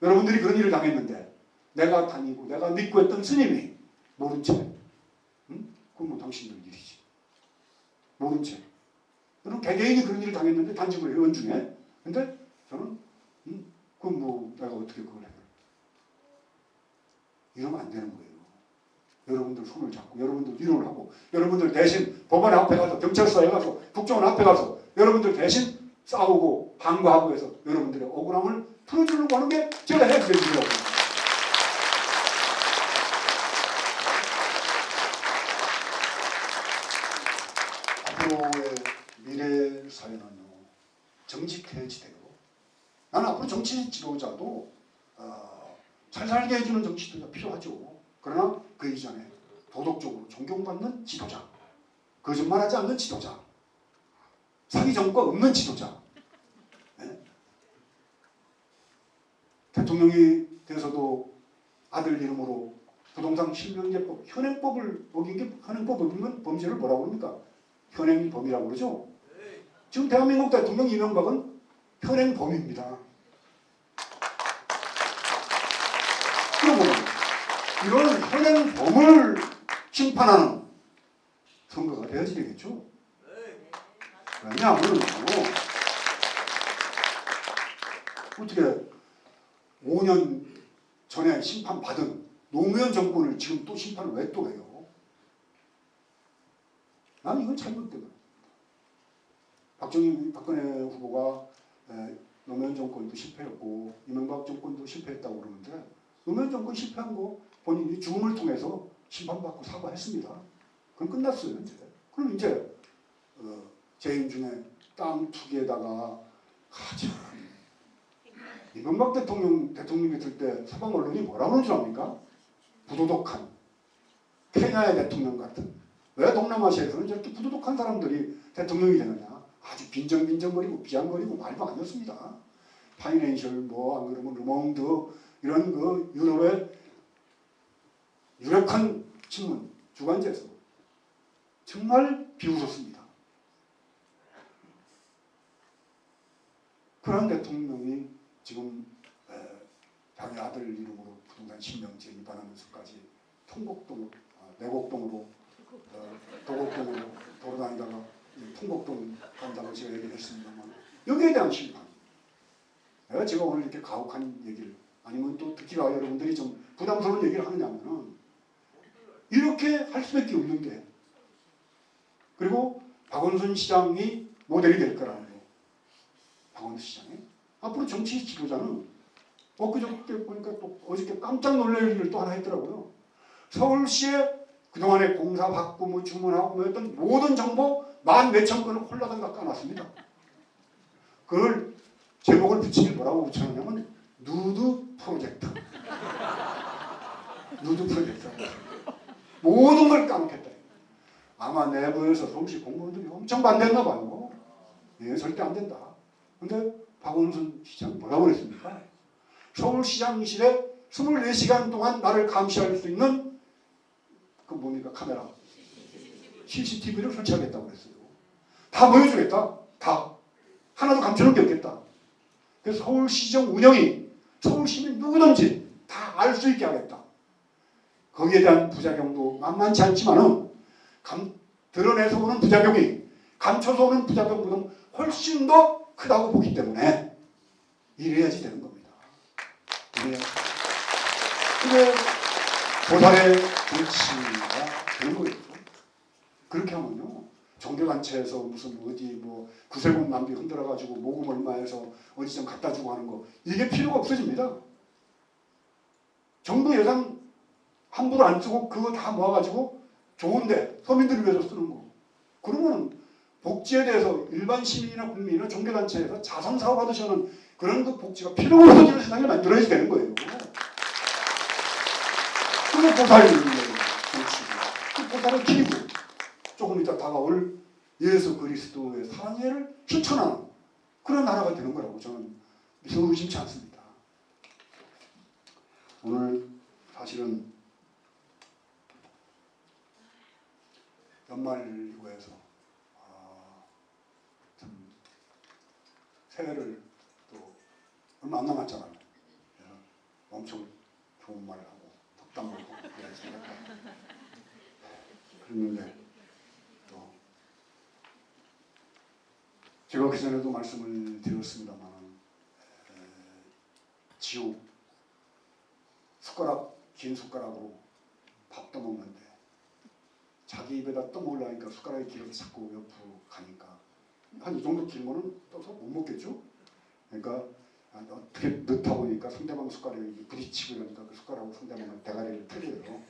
여러분들이 그런 일을 당했는데 내가 다니고 내가 믿고 했던 스님이 모른 채 그건 뭐 당신들 일이지. 모른 채 여러분 개개인이 그런 일을 당했는데 단지 그래요. 연중에 근데 저는 그럼 뭐 내가 어떻게 그걸 해요? 이러면 안 되는 거예요. 여러분들 손을 잡고 여러분들 위로를 하고 여러분들 대신 법원 앞에 가서 경찰서에 가서 국정원 앞에 가서 여러분들 대신 싸우고 항거하고 해서 여러분들의 억울함을 풀어주려고 하는 게 제가 해야 될 일이라고. 앞으로의 미래 사회는요, 정직해지대요. 나는 앞으로 정치 지도자도 잘 살게 해주는 정치 지도자 필요하죠. 그러나 그 이전에 도덕적으로 존경받는 지도자, 거짓말하지 않는 지도자, 사기 정과 없는 지도자. 네? 대통령이 돼서도 아들 이름으로 부동산 실명제법 현행법을 어긴 게 현행법 어기면 범죄를 뭐라고 합니까? 현행범이라고 그러죠. 지금 대한민국 대통령 이명박은 현행범입니다. 그러면 이런 현행범을 심판하는 선거가 되어야 되겠죠. 왜냐하면 어떻게 5년 전에 심판받은 노무현 정권을 지금 또 심판을 왜 또 해요? 난 이건 잘못된 거예요. 박근혜 후보가 노무현 정권도 실패했고 이명박 정권도 실패했다고 그러는데 노무현 정권 실패한 거 본인이 죽음을 통해서 심판받고 사과했습니다. 그럼 끝났어요. 이제. 그럼 이제 재임 중에 땅 투기에다가 참 이명박 대통령이 있을 때 서방 언론이 뭐라고 그러는 줄 압니까? 부도덕한 케냐의 대통령 같은. 왜 동남아시아에서는 저렇게 부도덕한 사람들이 대통령이 되느냐? 아주 빈정빈정거리고 비양거리고 말도 아니었습니다. 파이낸셜 뭐 안 그러면 르몽드 이런 그 유럽의 유력한 신문 주간지에서 정말 비웃었습니다. 그런 대통령이 지금 자기 아들 이름으로 부동산 신명제 위반하면서까지 통곡동, 내곡동으로 도곡동으로 돌아다니다가 통곡동 간다고 제가 얘기를 했습니다만 여기에 대한 심판. 내가 제가 오늘 이렇게 가혹한 얘기를 아니면 또 듣기가 여러분들이 좀 부담스러운 얘기를 하느냐면 이렇게 할 수밖에 없는 게 그리고 박원순 시장이 모델이 될 거라는 거. 박원순 시장이 앞으로 정치 지도자는 엊그저께 보니까 또 어저께 깜짝 놀랄 일을 또 하나 했더라고요. 서울시에 그동안에 공사 받고 뭐 주문하고 뭐 했던 모든 정보 14,000 건을 홀라당가 까놨습니다. 그걸 제목을 붙이기 뭐라고 붙여놨냐면 누드 프로젝트. 누드 프로젝트. 모든 걸 까놓겠다. 아마 내부에서 서울시 공무원들이 엄청 반대했나 봐요. 예, 절대 안 된다. 근데 박원순 시장이 뭐라고 그랬습니까? 서울시장실에 24시간 동안 나를 감시할 수 있는 그 뭡니까? 카메라. CCTV를 설치하겠다고 그랬어요. 다 보여주겠다. 다. 하나도 감추는 게 없겠다. 그래서 서울시정 운영이 서울시민 누구든지 다 알 수 있게 하겠다. 거기에 대한 부작용도 만만치 않지만은 드러내서 오는 부작용이 감춰서 오는 부작용보다 훨씬 더 크다고 보기 때문에 이래야지 되는 겁니다. 이래야지. 그게 보살의 정치가 되는 거예요. 그렇게 하면요. 종교단체에서 무슨 어디 뭐 구세군 남비 흔들어가지고 모금 얼마에서 어디 좀 갖다 주고 하는 거 이게 필요가 없어집니다. 정부 예산 함부로 안 쓰고 그거 다 모아가지고 좋은데 서민들을 위해서 쓰는 거. 그러면 복지에 대해서 일반 시민이나 국민이나 종교단체에서 자선사업 하듯이 하는 그런 그 복지가 필요 없어지는 세상이 만들어야지 되는 거예요. 그게 보살이 있는 거예요. 그 보살을 키우고 조금 이따 다가올 예수 그리스도의 사랑을 실천하는 그런 나라가 되는 거라고 저는 믿어 의심치 않습니다. 오늘 사실은 연말이고해서 참 새해를 또 얼마 안 남았잖아요. 엄청 좋은 말을 하고 덕담을 하고 그랬는데 또 제가 그전에도 말씀을 드렸습니다만 지우 숟가락 긴 숟가락으로 밥 떠먹는데 자기 입에다 떠먹으려니까 숟가락이 길어서 자꾸 옆으로 가니까 한 이 정도 긴 거는 떠서 못 먹겠죠. 그러니까 어떻게 넣다 보니까 상대방 숟가락이 부딪히고 이러니까 그 숟가락으로 상대방의 대가리를 때려요.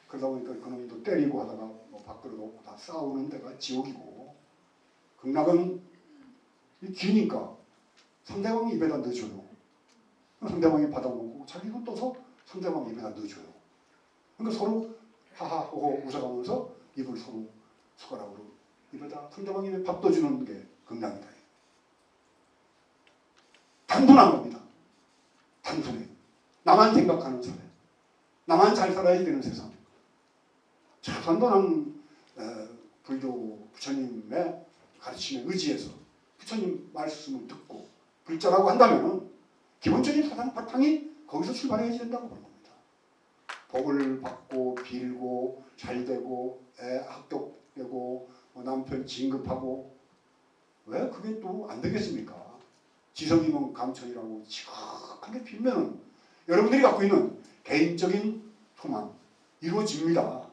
그러다 보니까 그놈이 또 때리고 하다가 뭐 밥그릇 없고 다 싸우는 데가 지옥이고, 극락은 기니까 상대방이 입에다 넣어줘요. 상대방이 받아먹고 자기도 떠서 상대방 입에다 넣어줘요. 그러니까 서로 하하호호 웃어가면서 입을 서로 숟가락으로 입에다 상대방 입에 밥 떠주는 게 극락이다. 단순한 겁니다. 단순해. 나만 생각하는 사회, 나만 잘 살아야 되는 세상. 최선도는 불교 부처님의 가르침에 의지해서 부처님 말씀을 듣고 불자라고 한다면 기본적인 사상 바탕이 거기서 출발해야 된다고 보는 겁니다. 복을 받고 빌고 잘되고 애 합격되고 남편 진급하고 왜 그게 또 안 되겠습니까? 지성이면 감천이라고 지각하게 빌면은 여러분들이 갖고 있는 개인적인 소망 이루어집니다.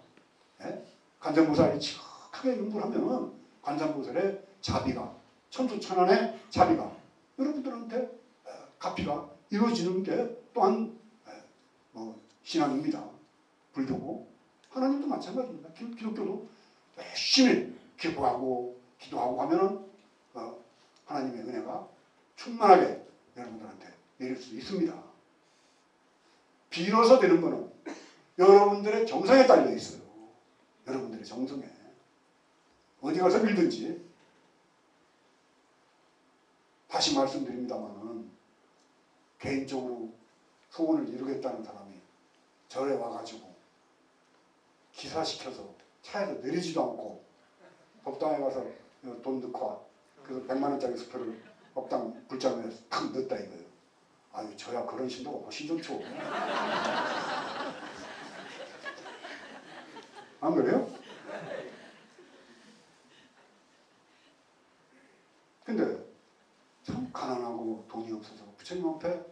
예? 관세음보살이 지각하게 연구를 하면은 관세음보살의 자비가 천수천안의 자비가 여러분들한테 가피가 이루어지는 게 또한 신앙입니다. 불교고 하나님도 마찬가지입니다. 기독교도 열심히 기도하고 기도하고 하면은 하나님의 은혜가 충만하게 여러분들한테 내릴 수 있습니다. 빌어서 되는 거는 여러분들의 정성에 딸려 있어요. 여러분들의 정성에. 어디 가서 빌든지. 다시 말씀드립니다만은 개인적으로 소원을 이루겠다는 사람이 절에 와가지고 기사시켜서 차에서 내리지도 않고 법당에 가서 돈 넣고 와. 그래서 100만 원짜리 수표를 법당 불장에 탁 넣었다 이거예요. 아유 저야 그런 신도가 훨씬 좋죠. 안 그래요? 근데 참 가난하고 돈이 없어서 부처님 앞에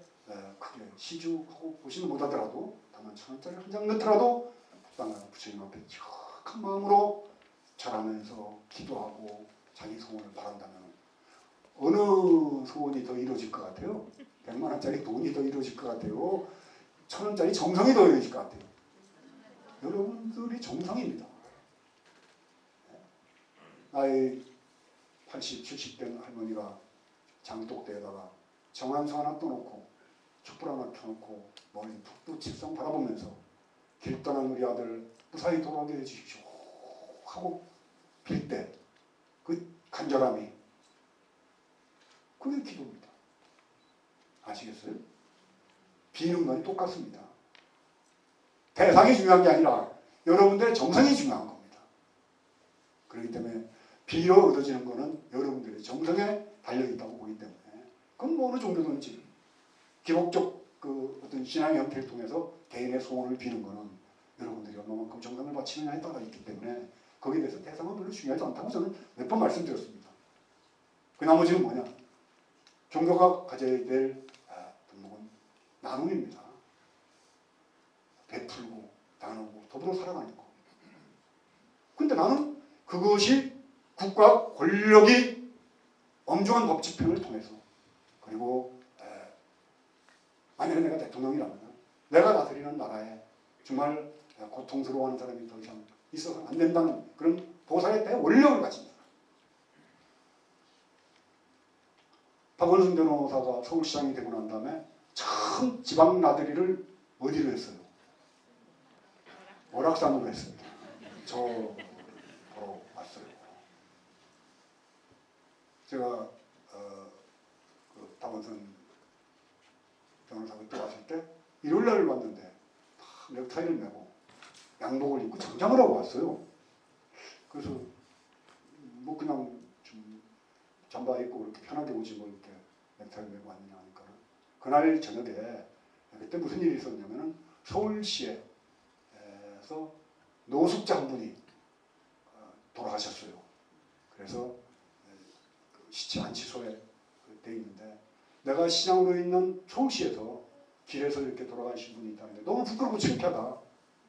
크게 시주하고 보시는 못하더라도 다만 1,000원짜리 한 장 넣더라도 법당에 부처님 앞에 지극한 마음으로 절하면서 기도하고 자기 소원을 바란다면 어느 소원이 더 이루어질 것 같아요? 100만 원짜리 돈이 더 이루어질 것 같아요? 1,000원짜리 정성이 더 이루어질 것 같아요? 여러분들이 정성입니다. 나이 80, 70 된 할머니가 장독대에다가 정한수 하나 떠놓고 촛불 하나 켜놓고 머리 푹푹 책상 바라보면서 길 떠난 우리 아들 무사히 돌아오게 해주십시오 하고 빌 때 그 간절함이 그게 기도입니다. 아시겠어요? 비는 건 똑같습니다. 대상이 중요한 게 아니라 여러분들의 정성이 중요한 겁니다. 그렇기 때문에 비로 얻어지는 것은 여러분들의 정성에 달려있다고 보기 때문에 그건 뭐 어느 정도든지 기복적 그 어떤 신앙의 형태를 통해서 개인의 소원을 비는 것은 여러분들이 얼마만큼 정성을 바치느냐에 따라 있기 때문에 거기에 대해서 대상은 별로 중요하지 않다고 저는 몇 번 말씀드렸습니다. 그 나머지는 뭐냐? 종교가 가져야 될 덕목은 나눔입니다. 베풀고 나누고 더불어 살아가는 거. 근데 나는 그것이 국가 권력이 엄중한 법 집행을 통해서 그리고 만약에 내가 대통령이라면 내가 다스리는 나라에 정말 고통스러워하는 사람이 더 이상 있어서는 안 된다는 그런 보살에 대해 원력을 가집니다. 박원순 변호사가 서울시장이 되고 난 다음에 참 지방 나들이를 어디로 했어요? 오락산으로 했습니다. 저 보러 왔어요. 제가 그 박원순 변호사 그때 왔을 때 일요일날 왔는데 다 넥타이를 메고 양복을 입고 정장을 하고 왔어요. 그래서 뭐 그냥 좀 잠바 입고 그렇게 편하게 오지 뭐 이렇게 넥타이를 메고 왔느냐 하니까 그날 저녁에 그때 무슨 일이 있었냐면은 서울시에서 노숙자 한 분이 돌아가셨어요. 그래서 시체 안치소에 돼 있는데 내가 시장으로 있는 서울시에서 길에서 이렇게 돌아가신 분이 있다는데 너무 부끄럽고 창피하다.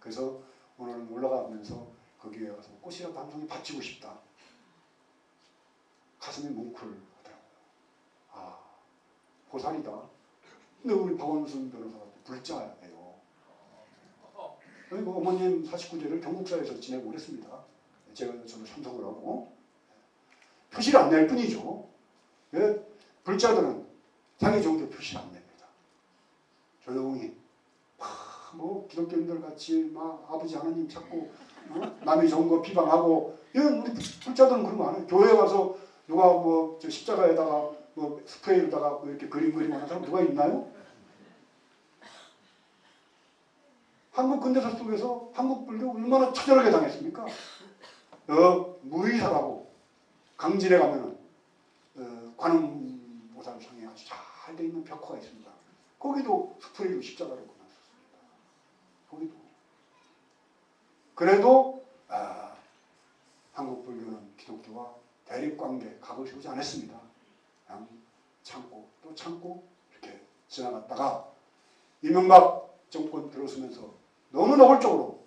그래서 오늘 올라가면서 거기에 가서 꽃이라도 한 송이 바치고 싶다. 가슴이 뭉클하더라고요. 아, 보살이다. 근데 우리 박원순 변호사가 불자예요. 그리고 어머님 49제를 경국사에서 지내고 그랬습니다. 저도 참석을 하고 표시를 안 낼 뿐이죠. 왜? 불자들은 자기 종교 표시를 안 냅니다. 조용히 뭐 기독교인들 같이 막 아버지 하나님 찾고 남이 좋은 거 비방하고 이런 우리 불자들은 그런 거 안 해요. 교회 가서 누가 뭐 저 십자가에다가 뭐 스프레이로다가 뭐 이렇게 그림 하는 사람 누가 있나요? 한국 근대사 속에서 한국 불교 얼마나 처절하게 당했습니까? 무의사라고 강진에 가면은 관음보살상에 아주 잘 돼 있는 벽화가 있습니다. 거기도 스프레이로 십자가를 그려놨습니다. 거기도. 그래도 한국 불교는 기독교와 대립관계, 각을 세우지 않았습니다. 그냥 참고 또 참고 이렇게 지나갔다가 이명박 정권 들어서면서 너무 노골적으로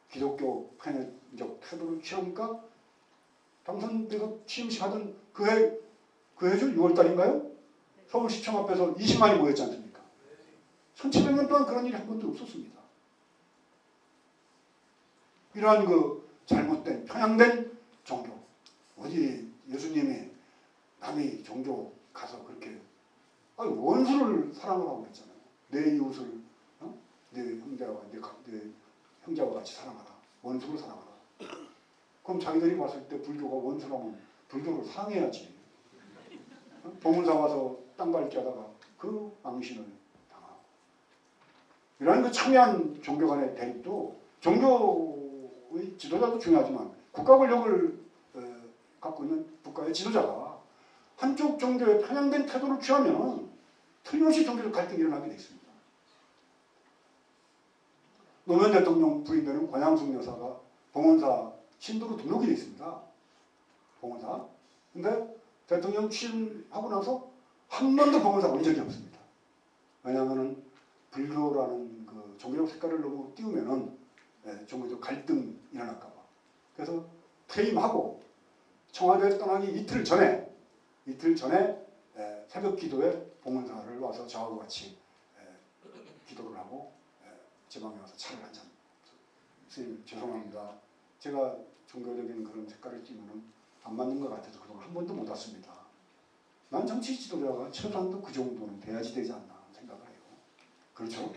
기독교 편협적 태도를 취하니까 당선돼서 취임식 하던 그 해죠? 6월달인가요? 서울시청 앞에서 20만이 모였지 않습니까? 1700년 동안 그런 일이 한 번도 없었습니다. 이러한 그 잘못된 편향된 종교, 어디 예수님이 남의 종교 가서 그렇게 원수를 사랑하라고 그랬잖아요. 내 이웃을 내 형제와 같이 사랑하라. 원수를 사랑하라. 그럼 자기들이 봤을 때 불교가 원수라면 불교를 사랑해야지. 봉은사 와서 땅 밟기 하다가 그 망신을 당하고. 이러한 그 첨예한 종교 간의 대립도 종교의 지도자도 중요하지만 국가 권력을 갖고 있는 국가의 지도자가 한쪽 종교에 편향된 태도를 취하면 틀림없이 종교적 갈등이 일어나게 돼 있습니다. 노무현 대통령 부인되는 권양숙 여사가 봉헌사 신도로 등록이 되어 있습니다. 봉헌사. 근데 대통령 취임하고 나서 한 번도 봉헌사 온 적이 없습니다. 왜냐하면 불교라는 그 종교적 색깔을 너무 띄우면은 종교적 갈등이 일어날까봐. 그래서 퇴임하고 청와대 떠나기 이틀 전에 새벽 기도에 봉헌사를 와서 저하고 같이 기도를 하고 지방에 와서 차를 한잔. 선생님 죄송합니다. 제가 종교적인 그런 색깔을 띠면은 안 맞는 것 같아서 그동안 한 번도 못 왔습니다. 난 정치 지도자가 최소한도 그 정도는 돼야지 되지 않나 생각을 해요. 그렇죠?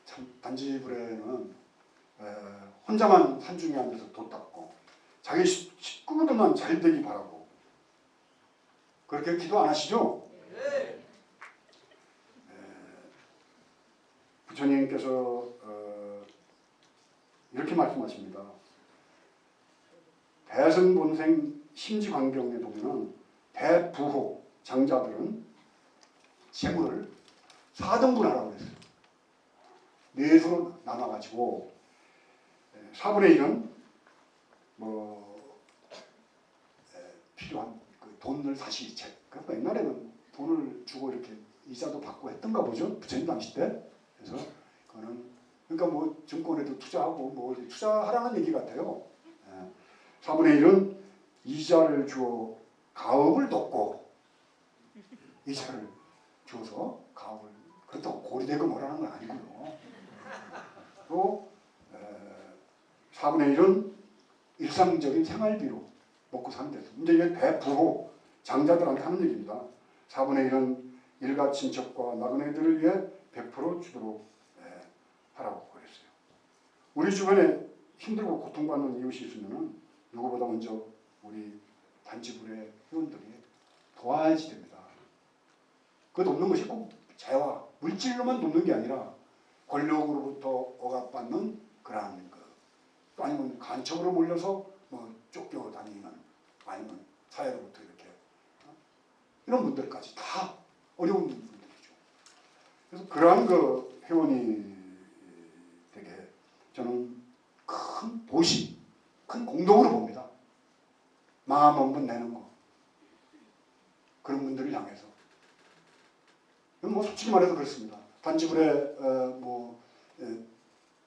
참 단지불에는 혼자만 산중에 앉아서 도 닦고 자기 식구들만 잘 되기 바라고 그렇게 기도 안 하시죠? 부처님께서 이렇게 말씀하십니다. 대승본생 심지광경에 보면 대부호 장자들은 재물을 4등분하라고 했어요. 4수로 나눠가지고 4분의 1은 필요한 그 돈을 다시 그러니까 옛날에는 돈을 주고 이렇게 이자도 받고 했던가 보죠. 부처님 당시 때. 그래서 그거는 그러니까 뭐 증권에도 투자하고 뭐 투자하라는 얘기 같아요. 4분의 1은 이자를 주어 가업을 돕고 이자를 줘서 가업을 그렇다고 고리되고 뭐라는 건 아니고요. 또 4분의 1은 일상적인 생활비로 먹고 사는 데서 이제 이게 대부호 장자들한테 하는 얘기입니다. 4분의 1은 일가 친척과 나그네들을 위해 100% 주도록 하라고 그랬어요. 우리 주변에 힘들고 고통받는 이웃이 있으면 누구보다 먼저 우리 단지불의 회원들이 도와야지 됩니다. 그 돕는 것이 꼭 재화, 물질로만 돕는 게 아니라 권력으로부터 억압받는 그러한 또 아니면 간첩으로 몰려서 뭐 쫓겨다니는 아니면 사회로부터 이렇게 이런 분들까지 다 어려운 분들이죠. 그래서 그러한 그 회원이 되게 저는 큰 도시, 큰 공덕으로 봅니다. 솔직히 말해서 그렇습니다. 단지불에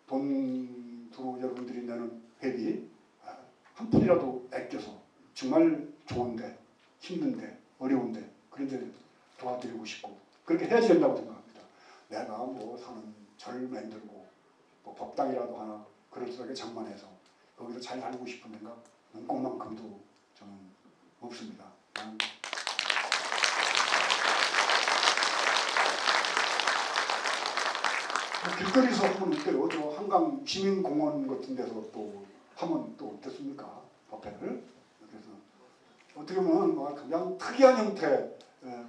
돈 두고 여러분들이 내는 회비 한 푼이라도 아껴서 정말 좋은데 힘든데 어려운데 그런데 도와드리고 싶고 그렇게 해야지 된다고 생각합니다. 내가 뭐 사는 절 만들고 뭐 법당이라도 하나 그럴듯하게 장만해서 거기서 잘 살고 싶은 생각 눈꼽만큼도 저는 없습니다. 길거리에서 하면 어때요? 저 한강 시민공원 같은 데서 또 하면 또 어떻습니까? 법회를. 그래서 어떻게 보면 그냥 특이한 형태의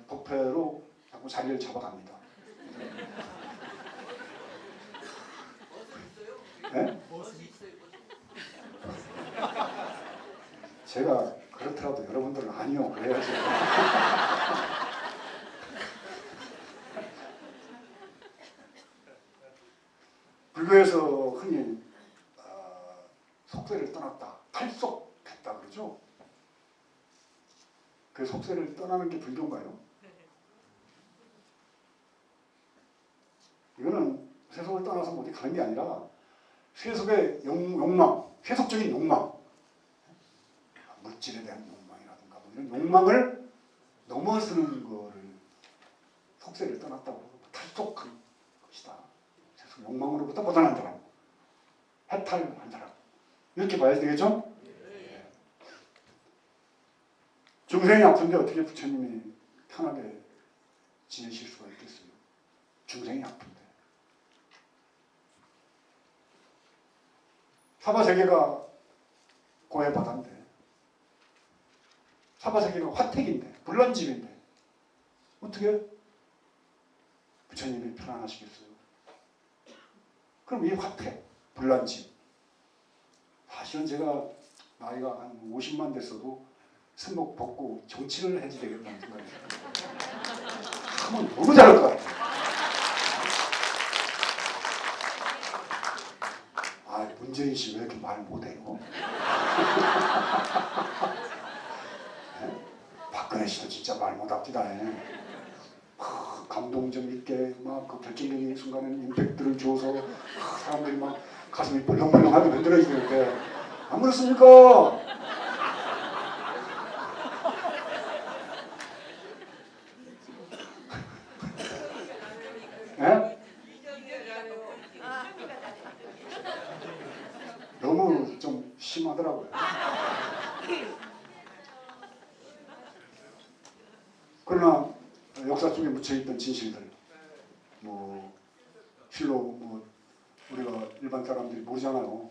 법회로 자꾸 자리를 잡아갑니다. 네? 제가 그렇더라도 여러분들은 아니요 그래야죠. 불교에서 흔히 속세를 떠났다, 탈속했다 그러죠. 그 속세를 떠나는 게 불교인가요? 이거는 세속을 떠나서 어디 가는 게 아니라 세속의 욕망, 세속적인 욕망, 물질에 대한 욕망이라든가 뭐 이런 욕망을 넘어서는 거를 속세를 떠났다고 탈속한 것이다. 세속 욕망으로부터 벗어난 사람, 해탈한 사람 이렇게 봐야 되겠죠? 네. 중생이 아픈데 어떻게 부처님이 편하게 지내실 수가 있겠어요? 중생이 아픈데. 사바세계가 고해바다인데 사바세계가 화택인데 불난집인데 어떻게 부처님이 편안하시겠어요? 그럼 이 화택, 불난집 사실은 제가 나이가 한 50만 됐어도 승복 벗고 정치를 해야지 되겠다는 생각이 들어요. 하면 너무 잘할 것 같아요. 문재인 씨 왜 이렇게 말 못해요? 네? 박근혜 씨도 진짜 말 못합니다. 감동적 있게 막 그 결정적인 순간에는 임팩트를 줘서 사람들이 막 가슴이 벌렁벌렁하게 만들어지는데 안 그렇습니까? 네? 너무 좀 심하더라고요. 그러나 역사 속에 묻혀있던 진실들, 실로 우리가 일반 사람들이 모르잖아요.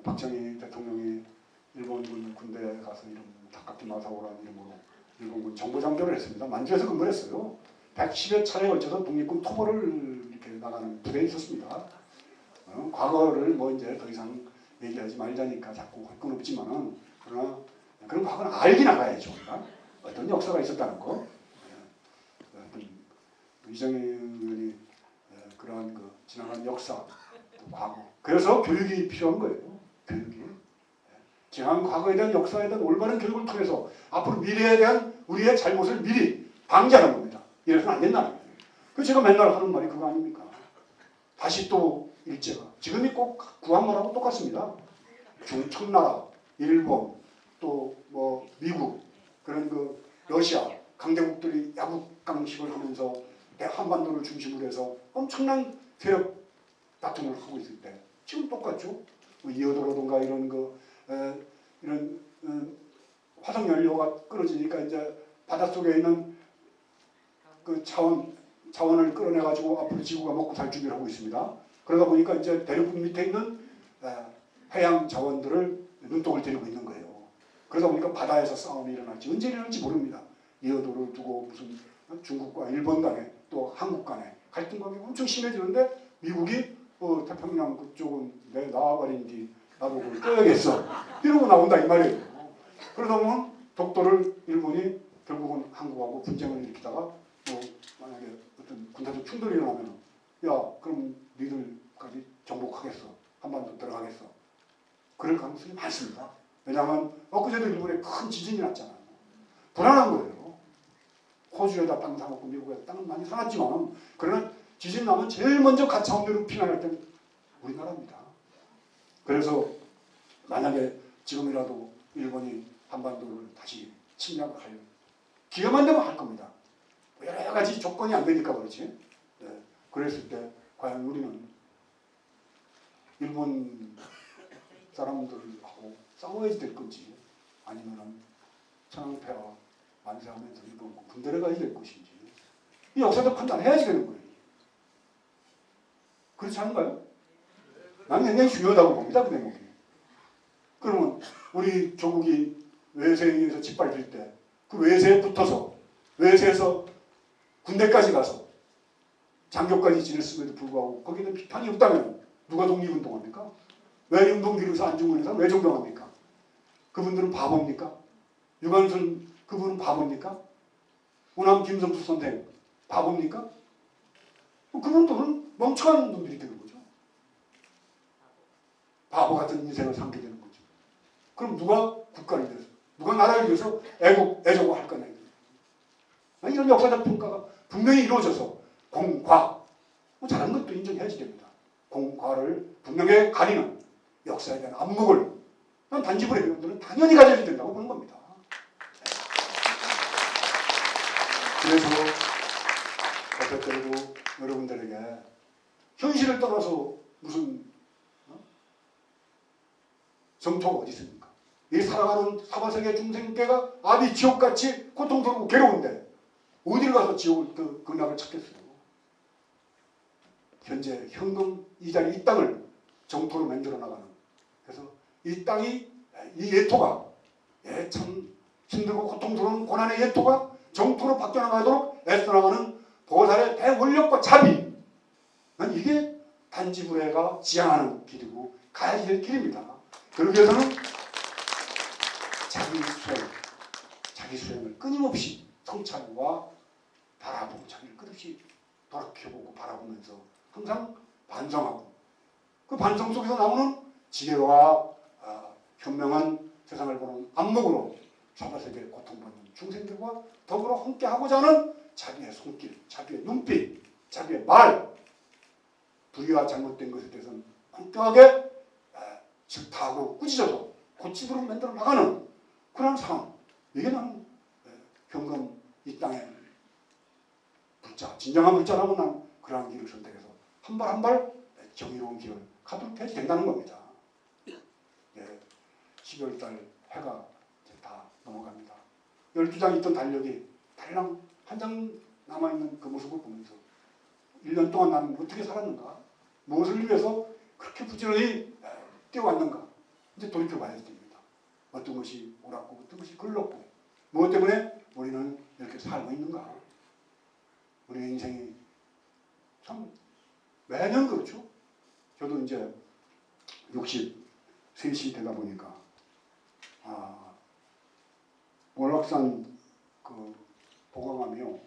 박정희 대통령이 일본군 군대에 가서 이름 다카키 마사오라는 이름으로 일본군 정보장교를 했습니다. 만주에서 근무를 했어요. 110여 차례에 걸쳐서 독립군 토벌을 이렇게 나가는 부대에 있었습니다. 과거를 이제 더 이상 얘기하지 말자니까 자꾸 할 건 없지만은 그러나 그런 과거는 알긴 알아야죠. 어떤 역사가 있었다는 거. 이정희 의원이 그러한 그 지나간 역사, 과거. 그래서 교육이 필요한 거예요. 교육이. 지나간 과거에 대한 역사에 대한 올바른 교육을 통해서 앞으로 미래에 대한 우리의 잘못을 미리 방지하는 겁니다. 이래서는 안 된다는 거예요. 그래서 제가 맨날 하는 말이 그거 아닙니까? 다시 또 일제가. 지금이 꼭 구한말하고 똑같습니다. 청나라, 일본, 또 미국, 그런 그 러시아, 강대국들이 야국강식을 하면서 대한반도를 중심으로 해서 엄청난 세력 다툼을 하고 있을 때 지금 똑같죠. 이어도라든가 이런 화석 연료가 끊어지니까 이제 바닷속에 있는 그 자원을 끌어내가지고 앞으로 지구가 먹고 살 준비를 하고 있습니다. 그러다 보니까 이제 대륙 밑에 있는 해양 자원들을 눈독을 들이고 있는 거예요. 그러다 보니까 바다에서 싸움이 일어날지 언제 일어날지 모릅니다. 이어도를 두고 무슨 중국과 일본 간에 또 한국 간에 갈등감이 엄청 심해지는데 미국이 태평양 그쪽은 내 나와버린 뒤 나도 그걸 껴야겠어 이러고 나온다 이 말이에요. 그러다 보면 독도를 일본이 결국은 한국하고 분쟁을 일으키다가 만약에 어떤 군사적 충돌이 일어나면 야 그럼 니들까지 정복하겠어 한반도 들어가겠어 그럴 가능성이 많습니다. 왜냐하면 엊그제도 일본에 큰 지진이 났잖아요. 불안한 거예요. 호주에다 땅 사놓고 미국에다 땅은 많이 사놨지만 그러나 지진 나면 제일 먼저 가차원대로 피난할 때는 우리나라입니다. 그래서 만약에 지금이라도 일본이 한반도를 다시 침략을 할 기회만 되면 할 겁니다. 여러 가지 조건이 안 되니까 그렇지. 네. 그랬을 때 과연 우리는 일본 사람들하고 싸워야지 될 건지 아니면은 천황폐하 만세하면서 일본 군대를 가야 될 것인지 이 역사적 판단해야지 되는 거예요. 그렇지 않은가요? 나는 굉장히 중요하다고 봅니다. 그 대목이. 그러면 우리 조국이 외세에 의해서 짓밟힐 때 그 외세에 붙어서 외세에서 군대까지 가서 장교까지 지냈음에도 불구하고 거기는 비판이 없다면 누가 독립운동합니까? 왜 윤봉길에서 안중근에서 왜 존경합니까? 그분들은 바보입니까? 유관순 그분은 바보입니까? 호남 김성수 선생 바보입니까? 그분들은 멍청한 놈들이 되는 거죠. 바보 같은 인생을 살게 되는 거죠. 그럼 누가 국가를 위해서, 누가 나라를 위해서 애국할 거냐. 이런 역사적 평가가 분명히 이루어져서 공과, 잘한 것도 인정해야지 됩니다. 공과를 분명히 가리는 역사에 대한 안목을 난 단지불의 배우들은 당연히 가져야 된다고 보는 겁니다. 그래서 어떨 때도 여러분들에게 현실을 떠나서 무슨 정토가 어디 있습니까? 이 살아가는 사바세계 중생계가 아비 지옥같이 고통스럽고 괴로운데 어디를 가서 지옥을 그 극락을 찾겠어요? 현재 현금 이 자리 이 땅을 정토로 만들어 나가는 그래서 이 땅이 이 예토가 참 힘들고 고통스러운 고난의 예토가 정토로 바뀌어 나가도록 애써 나가는 보살의 대원력과 자비 이게 단지불회가 지향하는 길이고 가야 될 길입니다. 그러기 위해서는 자기 수행을 끊임없이 성찰과 바라보고 자기를 끝없이 돌아켜보고 바라보면서 항상 반성하고 그 반성 속에서 나오는 지혜와 현명한 세상을 보는 안목으로 사바세계에 고통받는 중생들과 더불어 함께하고자 하는 자기의 손길, 자기의 눈빛, 자기의 말 불의와 잘못된 것에 대해서는 꼼꼼하게 질타하고 꾸짖어서 고치도록 만들어 나가는 그런 상황. 이게 나는 현금 이 땅에 불자, 진정한 불자라면 난 그러한 길을 선택해서 한 발 한 발 정의로운 길을 가도록 해야 된다는 겁니다. 12월달 해가 이제 다 넘어갑니다. 12장 있던 달력이 달랑 한 장 남아있는 그 모습을 보면서 1년 동안 나는 어떻게 살았는가? 무엇을 위해서 그렇게 부지런히 뛰어왔는가? 이제 돌이켜봐야 됩니다. 어떤 것이 옳았고 어떤 것이 글렀고 무엇 때문에 우리는 이렇게 살고 있는가? 우리의 인생이 참 매년 그렇죠. 저도 이제 63이 되다 보니까 월악산 그 보강하며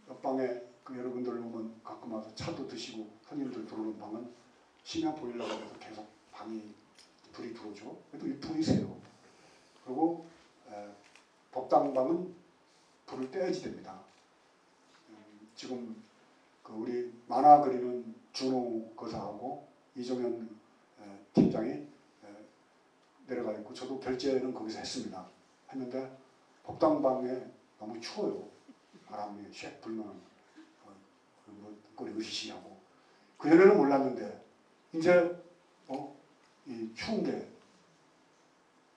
옆방에 그 여러분들 오면 가끔 와서 차도 드시고 손님들 들어오는 방은 심야 보일러가 돼서 계속 방이 불이 들어오죠. 그래도 이 불이 세요. 그리고 법당방은 불을 떼야지 됩니다. 지금 그 우리 만화 그리는 준호 거사하고 이정현 팀장이 내려가 있고 저도 결제는 거기서 했습니다. 했는데 법당방에 너무 추워요. 바람이 샥 불면 꼬리 으시시하고 그전에는 몰랐는데 이제 이 추운 게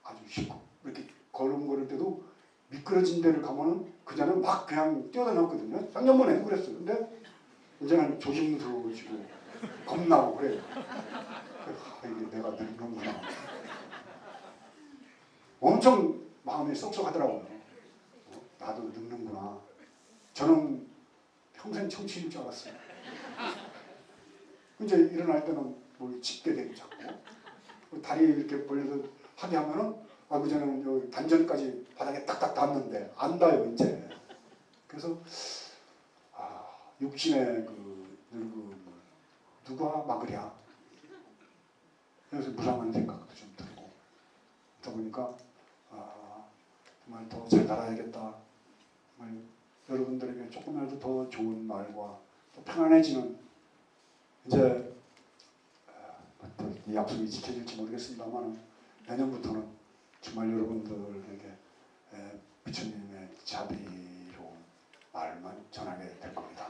아주 쉽고 이렇게 걸음걸을 때도 미끄러진 데를 가면은 그전에는 막 그냥 뛰어다녔거든요. 작년번에도 그랬어요. 근데 이제는 조심스러워지고 겁나고 그래요. 이게 내가 늙는구나. 엄청 마음이 썩썩하더라고요. 나도 늙는구나. 저는 평생 청춘일 줄 알았어요. 이제 일어날 때는 뭘 짚게 되고 자꾸 다리 이렇게 벌려서 하게 하면은 그전에는 여기 단전까지 바닥에 딱딱 닿는데 안 닿아요 이제. 그래서 육신의 그 늙음을 누가 막으랴. 그래서 무상한 생각도 좀 들고 그러다 보니까 정말 더 잘 살아야겠다. 정말 여러분들에게 조금이라도 더 좋은 말과 또 편안해지는 이제 이 약속이 지켜질지 모르겠습니다만 내년부터는 정말 여러분들에게 부처님의 자비로운 말만 전하게 될 겁니다.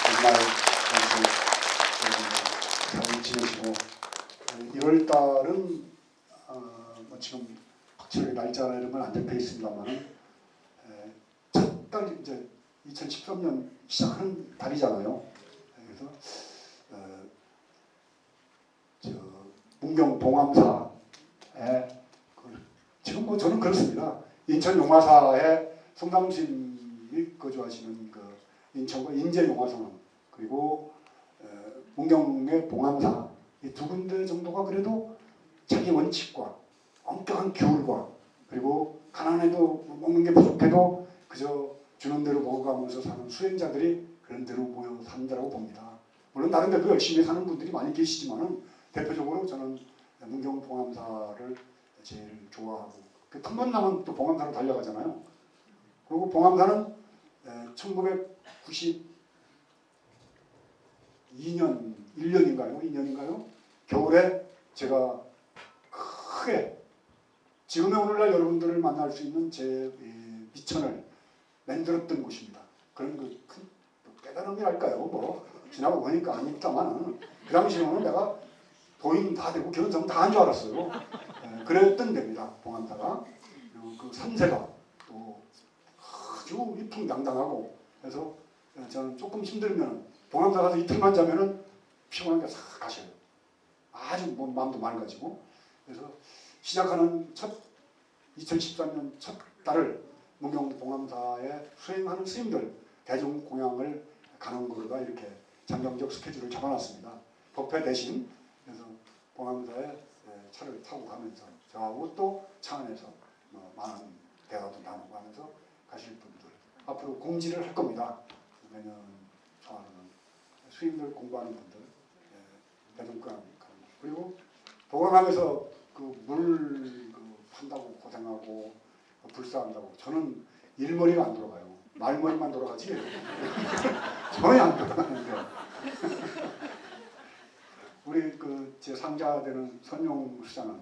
정말 잘 지내시고 1월 달은 뭐 지금 확실하게 날짜나 이런 건 안 잡혀 있습니다만 첫 달 이제 2013년 시작하는 달이잖아요. 그래서 문경 봉암사에 지금 뭐 저는 그렇습니다. 인천 용화사에 송담심이 거주하시는 그 인천과 인제 용화선원 그리고 문경의 봉암사 이 두 군데 정도가 그래도 자기 원칙과 엄격한 규율과 그리고 가난해도 먹는 게 부족해도 그저 주는 대로 먹어가면서 사는 수행자들이 그런 대로 모여 산다고 봅니다. 물론 다른 데도 열심히 사는 분들이 많이 계시지만은 대표적으로 저는 문경 봉암사를 제일 좋아하고 그 틈만 나면 또 봉암사로 달려가잖아요. 그리고 봉암사는 1992년 1년인가요? 겨울에 제가 크게 지금의 오늘날 여러분들을 만날 수 있는 제 미천을 만들었던 곳입니다. 그런 그 큰 깨달음이랄까요? 뭐 지나고 보니까 아닙니다만 그 당시에는 내가 도인 다 되고 견성 다 한 줄 알았어요. 그랬던 데입니다. 봉암사가. 그리고 그 산세가 또 아주 위풍당당하고 그래서 저는 조금 힘들면 봉암사 가서 이틀만 자면은 피곤한 게 싹 가셔요. 아주 뭐 마음도 맑아지고 그래서 시작하는 2013년 첫 달을 문경 봉암사에 수행하는 스님들 대중공양을 가는 거로다 이렇게 잠정적 스케줄을 잡아놨습니다. 법회 대신 그래서 봉암사에 차를 타고 가면서 저하고 또 차 안에서 많은 대화도 나누고 하면서 가실 분들 앞으로 공지를 할 겁니다. 매년 좋아하는 스님들 공부하는 분들 대중공양 그리고 도강하면서 그 물 판다고 고생하고 불사한다고 저는 일머리가 안 돌아가요. 말머리만 돌아가지 전혀 안 돌아가는데 우리 그 제 상자 되는 선용 수장은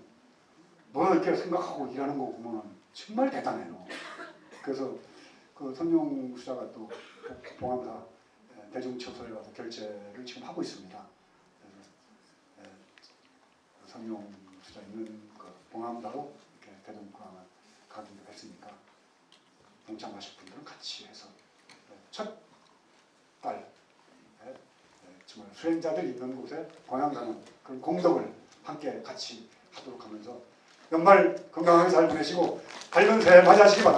뭐 이렇게 생각하고 일하는 거 보면 정말 대단해요. 그래서 그 선용 수자가 또 봉암사 대중처소에 가서 결제를 지금 하고 있습니다. 선용 수자 있는 그 봉암사로 이렇게 대중공양을 가기로 했으니까 동참하실 분들은 같이 해서 첫 달 정말 수행자들 있는 곳에 공양가는 그런 공덕을 함께 같이 하도록 하면서 연말 건강하게 잘 보내시고 밝은 새해 맞이하시기 바랍니다.